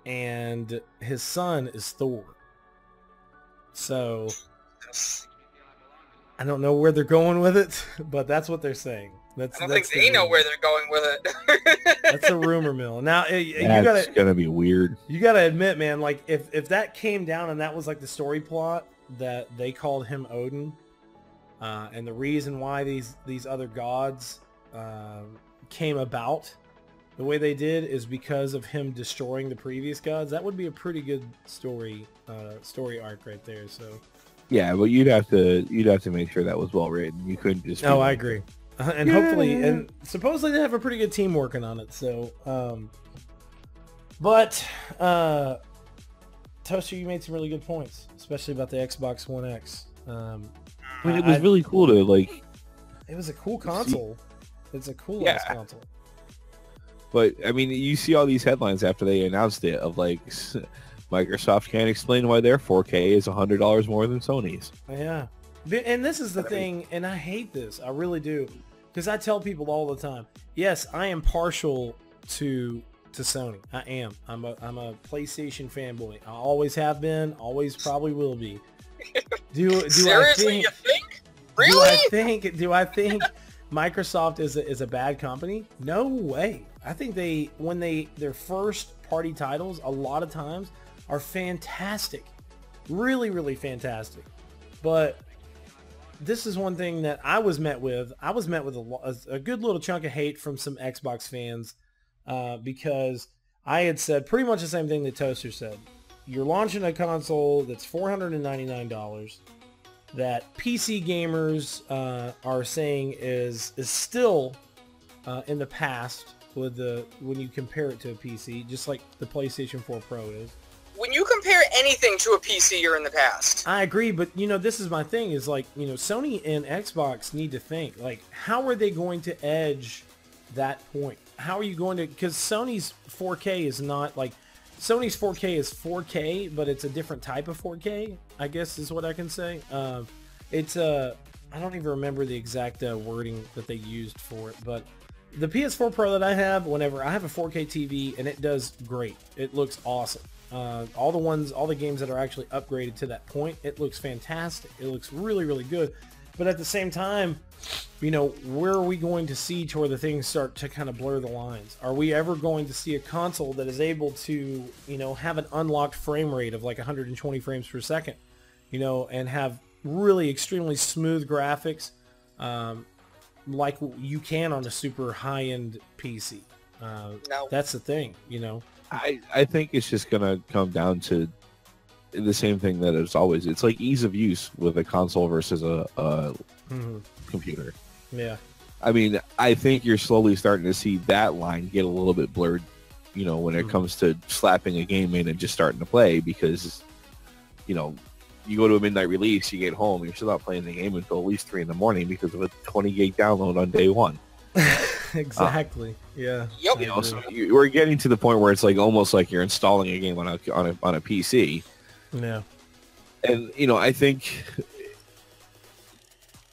and his son is Thor. So I don't know where they're going with it, but that's what they're saying. I don't think they know where they're going with it. That's a rumor mill. Now you That's gotta gonna be weird. admit, man, like if that came down and that was like the story plot that they called him Odin, and the reason why these other gods came about the way they did is because of him destroying the previous gods, that would be a pretty good story arc right there. So Yeah, but you'd have to make sure that was well written. You couldn't just. no, I agree. And hopefully, and supposedly they have a pretty good team working on it. So, but Toaster, you made some really good points, especially about the Xbox One X. I mean, it was really cool to like. It was a cool console. It's a cool Yeah. ass console. But I mean, you see all these headlines after they announced it of like Microsoft can't explain why their 4K is $100 more than Sony's. Yeah. And this is the thing, and I hate this. I really do. Because I tell people all the time, yes, I am partial to Sony. I am. I'm a PlayStation fanboy. I always have been, always probably will be. Do Seriously, you think? Really? Do I think Microsoft is a bad company? No way. I think their first party titles a lot of times are fantastic. Really, really fantastic. But this is one thing that I was met with. I was met with a good little chunk of hate from some Xbox fans because I had said pretty much the same thing that Toaster said. You're launching a console that's $499 that PC gamers are saying is still in the past when you compare it to a PC, just like the PlayStation 4 Pro is. When you compare anything to a PC in the past. I agree, but you know, this is my thing is like, you know, Sony and Xbox need to think like, how are they going to edge that point? How are you going to, because Sony's 4K is not like, Sony's 4K is 4K, but it's a different type of 4K, I guess is what I can say. It's I don't even remember the exact wording that they used for it, but the PS4 Pro that I have, whenever I have a 4K TV, and it does great. It looks awesome. All the games that are actually upgraded to that point, it looks fantastic. It looks really, really good. But at the same time, you know, where are we going to see to where the things start to kind of blur the lines? Are we ever going to see a console that is able to, you know, have an unlocked frame rate of like 120 frames per second, you know, and have really extremely smooth graphics, like you can on a super high-end PC? No. That's the thing, you know. I think it's just gonna come down to the same thing that it's always. It's like ease of use with a console versus a computer. Yeah. I mean, I think you're slowly starting to see that line get a little bit blurred, you know, when it comes to slapping a game in and just starting to play, because, you know, you go to a midnight release, you get home, you're still not playing the game until at least 3 in the morning because of a 20 gig download on day one. Exactly. Yeah. Yep. You know, so we're getting to the point where it's like almost like you're installing a game on a PC. Yeah. And you know, I think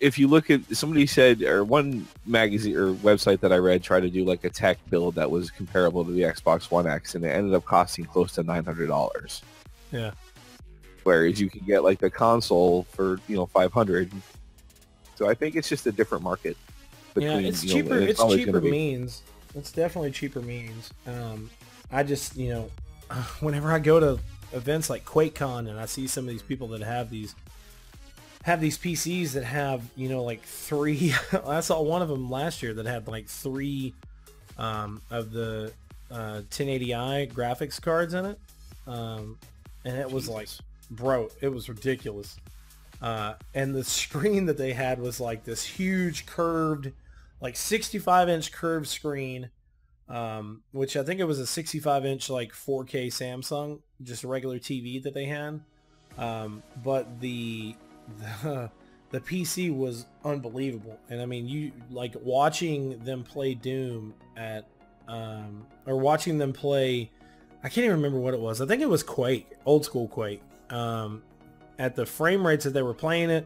if you look at, somebody said, or one magazine or website that I read tried to do like a tech build that was comparable to the Xbox One X, and it ended up costing close to $900. Yeah. Whereas you can get like the console for, you know, $500. So I think it's just a different market. Yeah, it's you know, cheaper. It's always cheaper gonna be- means. It's definitely cheaper means. I just, you know, whenever I go to events like QuakeCon and I see some of these people that have these PCs that have, you know, like 3. I saw one of them last year that had like 3 of the 1080i graphics cards in it, and it was like, bro, it was ridiculous. And the screen that they had was like this huge curved, like 65-inch curved screen, which I think it was a 65-inch like 4K Samsung, just a regular TV that they had. But the PC was unbelievable. And I mean, you like watching them play Doom at, or watching them play, I can't even remember what it was. I think it was Quake, old school Quake. At the frame rates that they were playing it,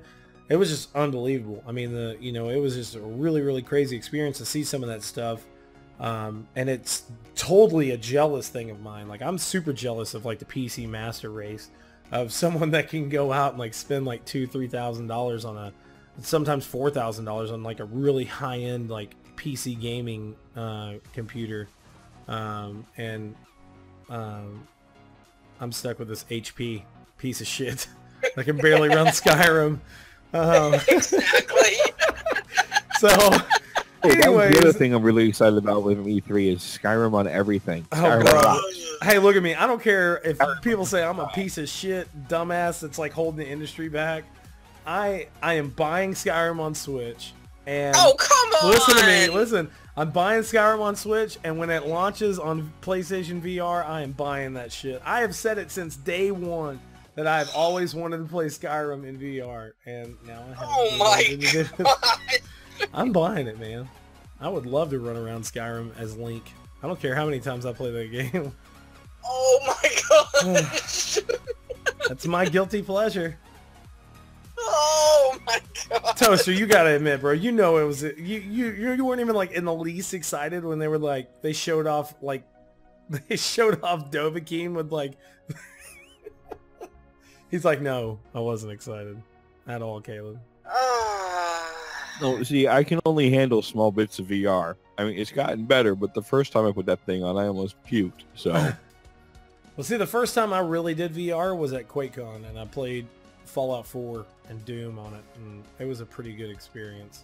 it was just unbelievable. I mean, you know, it was just a really, really crazy experience to see some of that stuff. And it's totally a jealous thing of mine. Like, I'm super jealous of like the PC master race, of someone that can go out and like spend like $2,000-$3,000 on sometimes $4,000 on like a really high-end like PC gaming computer. And I'm stuck with this HP piece of shit. I can barely run Skyrim. Exactly. So, anyways, the other thing I'm really excited about with E3 is Skyrim on everything. Skyrim bro. rocks. Hey, look at me. I don't care if people say I'm a piece of shit, dumbass that's like holding the industry back. I am buying Skyrim on Switch. And Oh, come on! listen to me. Listen, I'm buying Skyrim on Switch, and when it launches on PlayStation VR, I am buying that shit. I have said it since day one that I've always wanted to play Skyrim in VR, and now I have. Oh my god! I'm buying it, man. I would love to run around Skyrim as Link. I don't care how many times I play that game. Oh my gosh! That's my guilty pleasure. Oh my god! Toaster, you gotta admit, bro. You know it was you weren't even like in the least excited when they were like they showed off Dovahkiin with like. He's like, no, I wasn't excited at all, Caleb. No, see, I can only handle small bits of VR. I mean, it's gotten better, but the first time I put that thing on, I almost puked. So, Well, see, the first time I really did VR was at QuakeCon, and I played Fallout 4 and Doom on it, and it was a pretty good experience.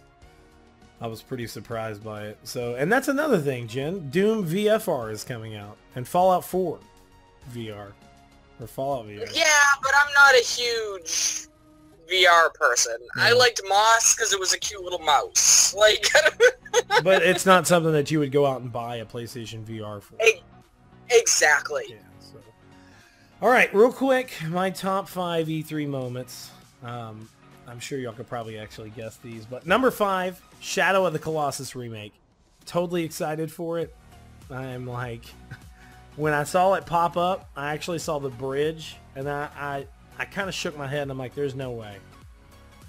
I was pretty surprised by it. So, and that's another thing, Jen. Doom VFR is coming out, and Fallout 4 VR. Or Fallout VR. Yeah, but I'm not a huge VR person. I liked Moss because it was a cute little mouse. Like, But it's not something that you would go out and buy a PlayStation VR for. Exactly. Yeah, so. All right, real quick, my top 5 E3 moments. I'm sure y'all could probably actually guess these, but number 5, Shadow of the Colossus remake. Totally excited for it. I'm like, when I saw it pop up, I actually saw the bridge, and I kind of shook my head, and I'm like, there's no way.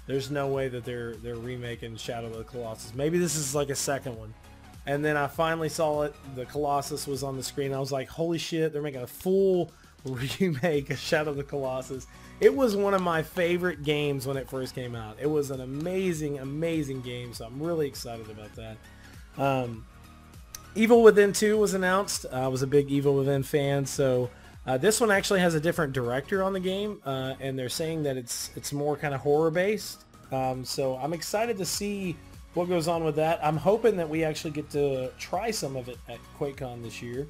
There's no way that they're remaking Shadow of the Colossus. Maybe this is like a second one. And then I finally saw it. The Colossus was on the screen. I was like, holy shit, they're making a full remake of Shadow of the Colossus. It was one of my favorite games when it first came out. It was an amazing, amazing game, so I'm really excited about that. Evil Within 2 was announced. I was a big Evil Within fan, so this one actually has a different director on the game, and they're saying that it's more kind of horror-based. So I'm excited to see what goes on with that. I'm hoping that we actually get to try some of it at QuakeCon this year.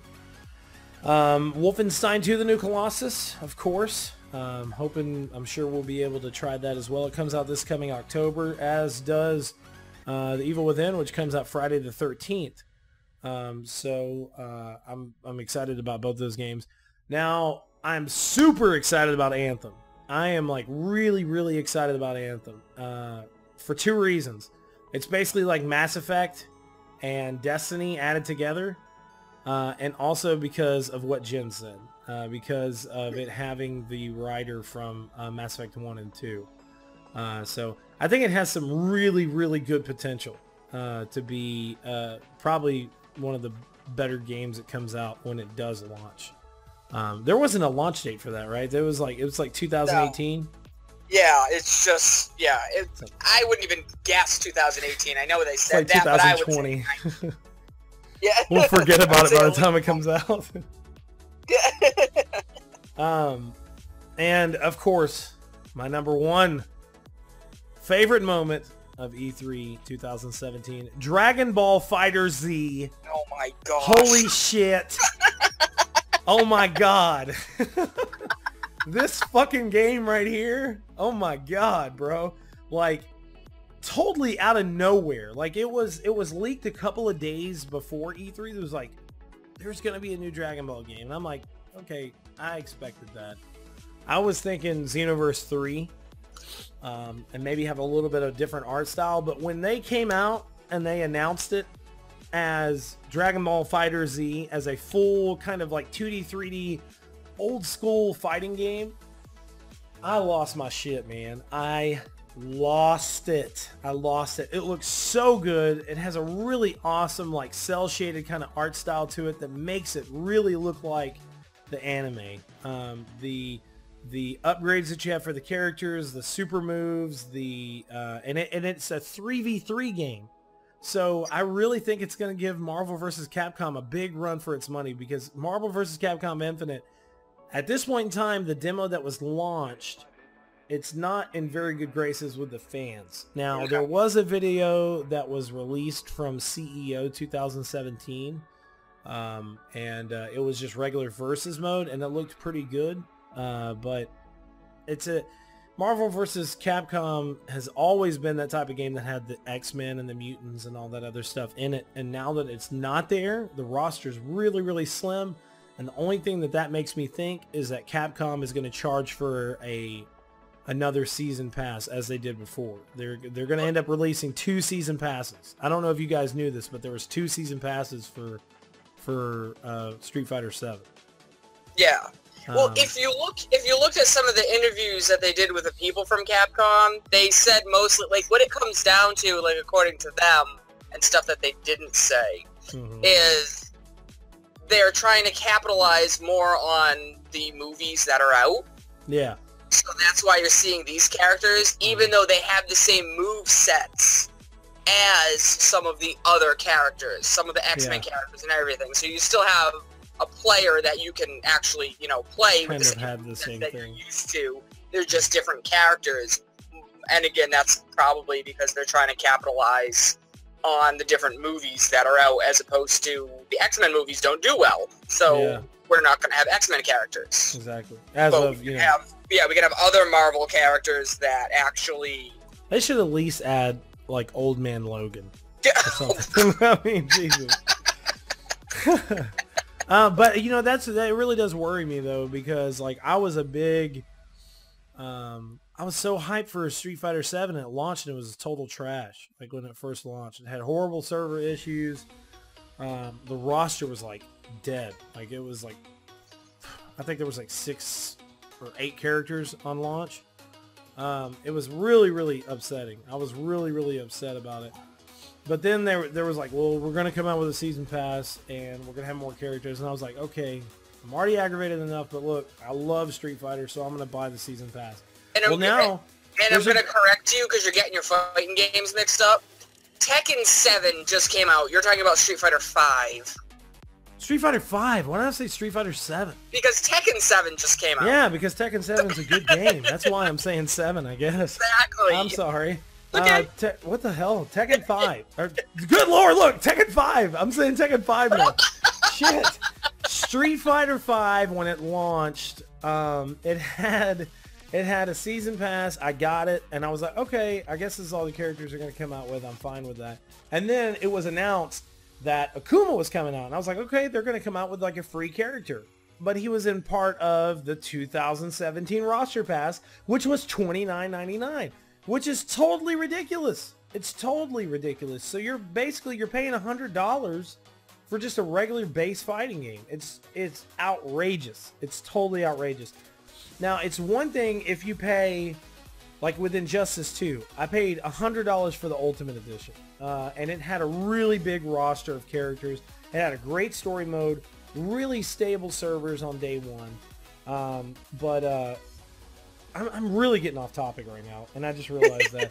Wolfenstein 2: The New Colossus, of course. I'm sure we'll be able to try that as well. It comes out this coming October, as does the Evil Within, which comes out Friday the 13th. So I'm excited about both those games. Now, I'm super excited about Anthem. I am like really, really excited about Anthem for 2 reasons. It's basically like Mass Effect and Destiny added together. And also because of what Jen said, because of it having the writer from Mass Effect 1 and 2. So I think it has some really, really good potential to be probably one of the better games that comes out when it does launch. There wasn't a launch date for that, right? It was like 2018. No. Yeah, it's just, yeah. I wouldn't even guess 2018. I know they said it's like that, 2020. but I would say yeah. We'll forget about it by the time it comes out. Yeah. And of course, my number 1 favorite moment of E3 2017, Dragon Ball FighterZ. Oh my gosh. Holy shit. Oh my god. This fucking game right here. Oh my god, bro. Like, totally out of nowhere. Like, it was leaked a couple of days before E3. It was like, there's gonna be a new Dragon Ball game, and I'm like, okay, I expected that. I was thinking Xenoverse 3, and maybe have a little bit of different art style, but when they came out and they announced it as Dragon Ball FighterZ, as a full kind of like 2D 3D old school fighting game, I lost my shit, man. I lost it. It looks so good. It has a really awesome, like, cell shaded kind of art style to it that makes it really look like the anime. The upgrades that you have for the characters, the super moves, and it's a 3v3 game. So I really think it's going to give Marvel vs. Capcom a big run for its money, because Marvel vs. Capcom Infinite, at this point in time, the demo that was launched, it's not in very good graces with the fans. Now, there was a video that was released from CEO 2017, and it was just regular versus mode, and it looked pretty good. But Marvel vs. Capcom has always been that type of game that had the X-Men and the mutants and all that other stuff in it, and now that it's not there, the roster's really, really slim, and the only thing that makes me think is that Capcom is going to charge for another season pass, as they did before. They're going to end up releasing 2 season passes. I don't know if you guys knew this, but there was 2 season passes for Street Fighter 7. Yeah. Well, if you looked at some of the interviews that they did with the people from Capcom, they said mostly, like, what it comes down to, like, according to them, and stuff that they didn't say, is they're trying to capitalize more on the movies that are out. Yeah. So that's why you're seeing these characters, even though they have the same move sets as some of the other characters, some of the X-Men characters and everything. So you still have a player that you can actually, play with the same thing you're used to. They're just different characters. And again, that's probably because they're trying to capitalize on the different movies that are out, as opposed to the X-Men movies don't do well. So we're not going to have X-Men characters. Exactly. We can have other Marvel characters that actually... They should at least add, like, Old Man Logan. Or something. I mean, Jesus. But you know, that really does worry me though, because like I was so hyped for Street Fighter 7 at launch, and it was total trash. Like when it first launched, it had horrible server issues. The roster was like dead. Like it was like, I think there was like 6 or 8 characters on launch. It was really, really upsetting. I was really, really upset about it. But then there was like, well, we're going to come out with a season pass and we're going to have more characters. And I was like, okay, I'm already aggravated enough, but look, I love Street Fighter, so I'm going to buy the season pass. And I'm going to correct you because you're getting your fighting games mixed up. Tekken 7 just came out. You're talking about Street Fighter 5. Street Fighter 5? Why did I say Street Fighter 7? Because Tekken 7 just came out. Yeah, because Tekken 7 is a good game. That's why I'm saying 7, I guess. Exactly. I'm sorry. Okay. What the hell? Tekken 5. Good lord, look, Tekken 5. I'm saying Tekken 5 now. Shit. Street Fighter 5, when it launched, it had a season pass. I got it, and I was like, okay, I guess this is all the characters are going to come out with. I'm fine with that. And then it was announced that Akuma was coming out, and I was like, okay, they're going to come out with like a free character. But he was in part of the 2017 roster pass, which was $29.99, which is totally ridiculous. It's totally ridiculous. So you're paying $100 for just a regular base fighting game. It's outrageous. It's totally outrageous. Now, it's one thing if you pay, like with Injustice 2, I paid $100 for the Ultimate Edition, and it had a really big roster of characters. It had a great story mode, really stable servers on day one. I'm really getting off topic right now, and I just realized that.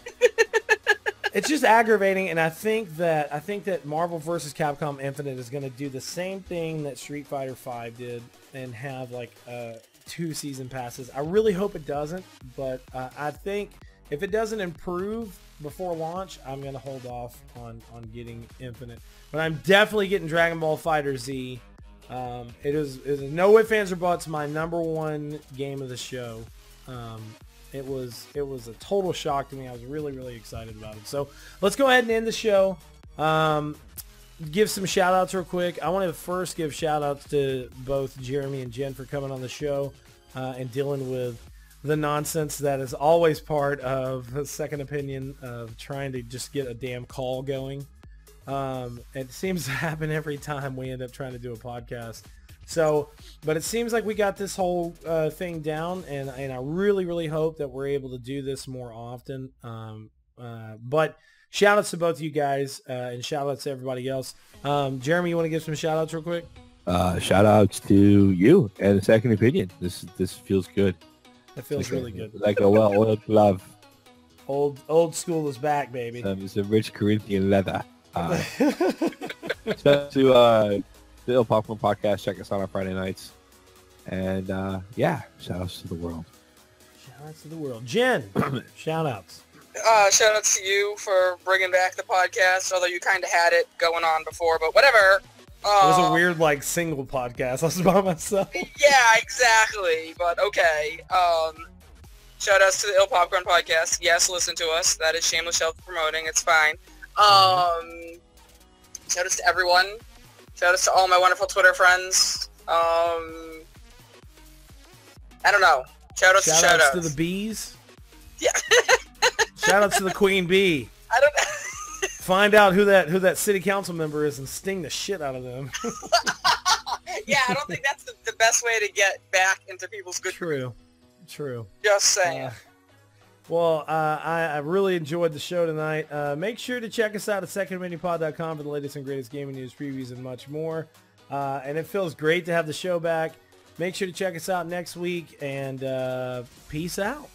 It's just aggravating, and I think that Marvel vs. Capcom Infinite is going to do the same thing that Street Fighter 5 did and have like 2 season passes. I really hope it doesn't, but I think if it doesn't improve before launch, I'm going to hold off on getting Infinite. But I'm definitely getting Dragon Ball FighterZ. It is no ifs, ands, or buts my #1 game of the show. It was a total shock to me. I was really, really excited about it. So let's go ahead and end the show. Give some shout outs real quick. I want to first give shout outs to both Jeremy and Jen for coming on the show and dealing with the nonsense that is always part of a Second Opinion, of trying to just get a damn call going. It seems to happen every time we end up trying to do a podcast. So, but it seems like we got this whole thing down, and I really, really hope that we're able to do this more often. But shout outs to both of you guys, and shout outs to everybody else. Jeremy, you want to give some shout outs real quick? Shout outs to you and the Second Opinion. This feels good. That feels really good. Like a well-oiled glove. Old school is back, baby. It's a rich Corinthian leather. Shout out to the Ill Popcorn Podcast. Check us out on Friday nights. And yeah, shout outs to the world. Shout outs to the world. Jen, shout outs. Shout outs to you for bringing back the podcast, although you kind of had it going on before, but whatever. It was a weird, like, single podcast. I was by myself. Yeah, exactly. But okay. Shout outs to the Ill Popcorn Podcast. Yes, listen to us. That is shameless self-promoting. It's fine. Shout outs to everyone. Shout outs to all my wonderful Twitter friends. I don't know. Shout outs to the bees. Yeah. Shout outs to the Queen Bee. I don't Find out who that city council member is and sting the shit out of them. Yeah, I don't think that's the best way to get back into people's good. True. Just saying. I really enjoyed the show tonight. Make sure to check us out at secondopinionpod.com for the latest and greatest gaming news, previews, and much more. And it feels great to have the show back. Make sure to check us out next week, and peace out.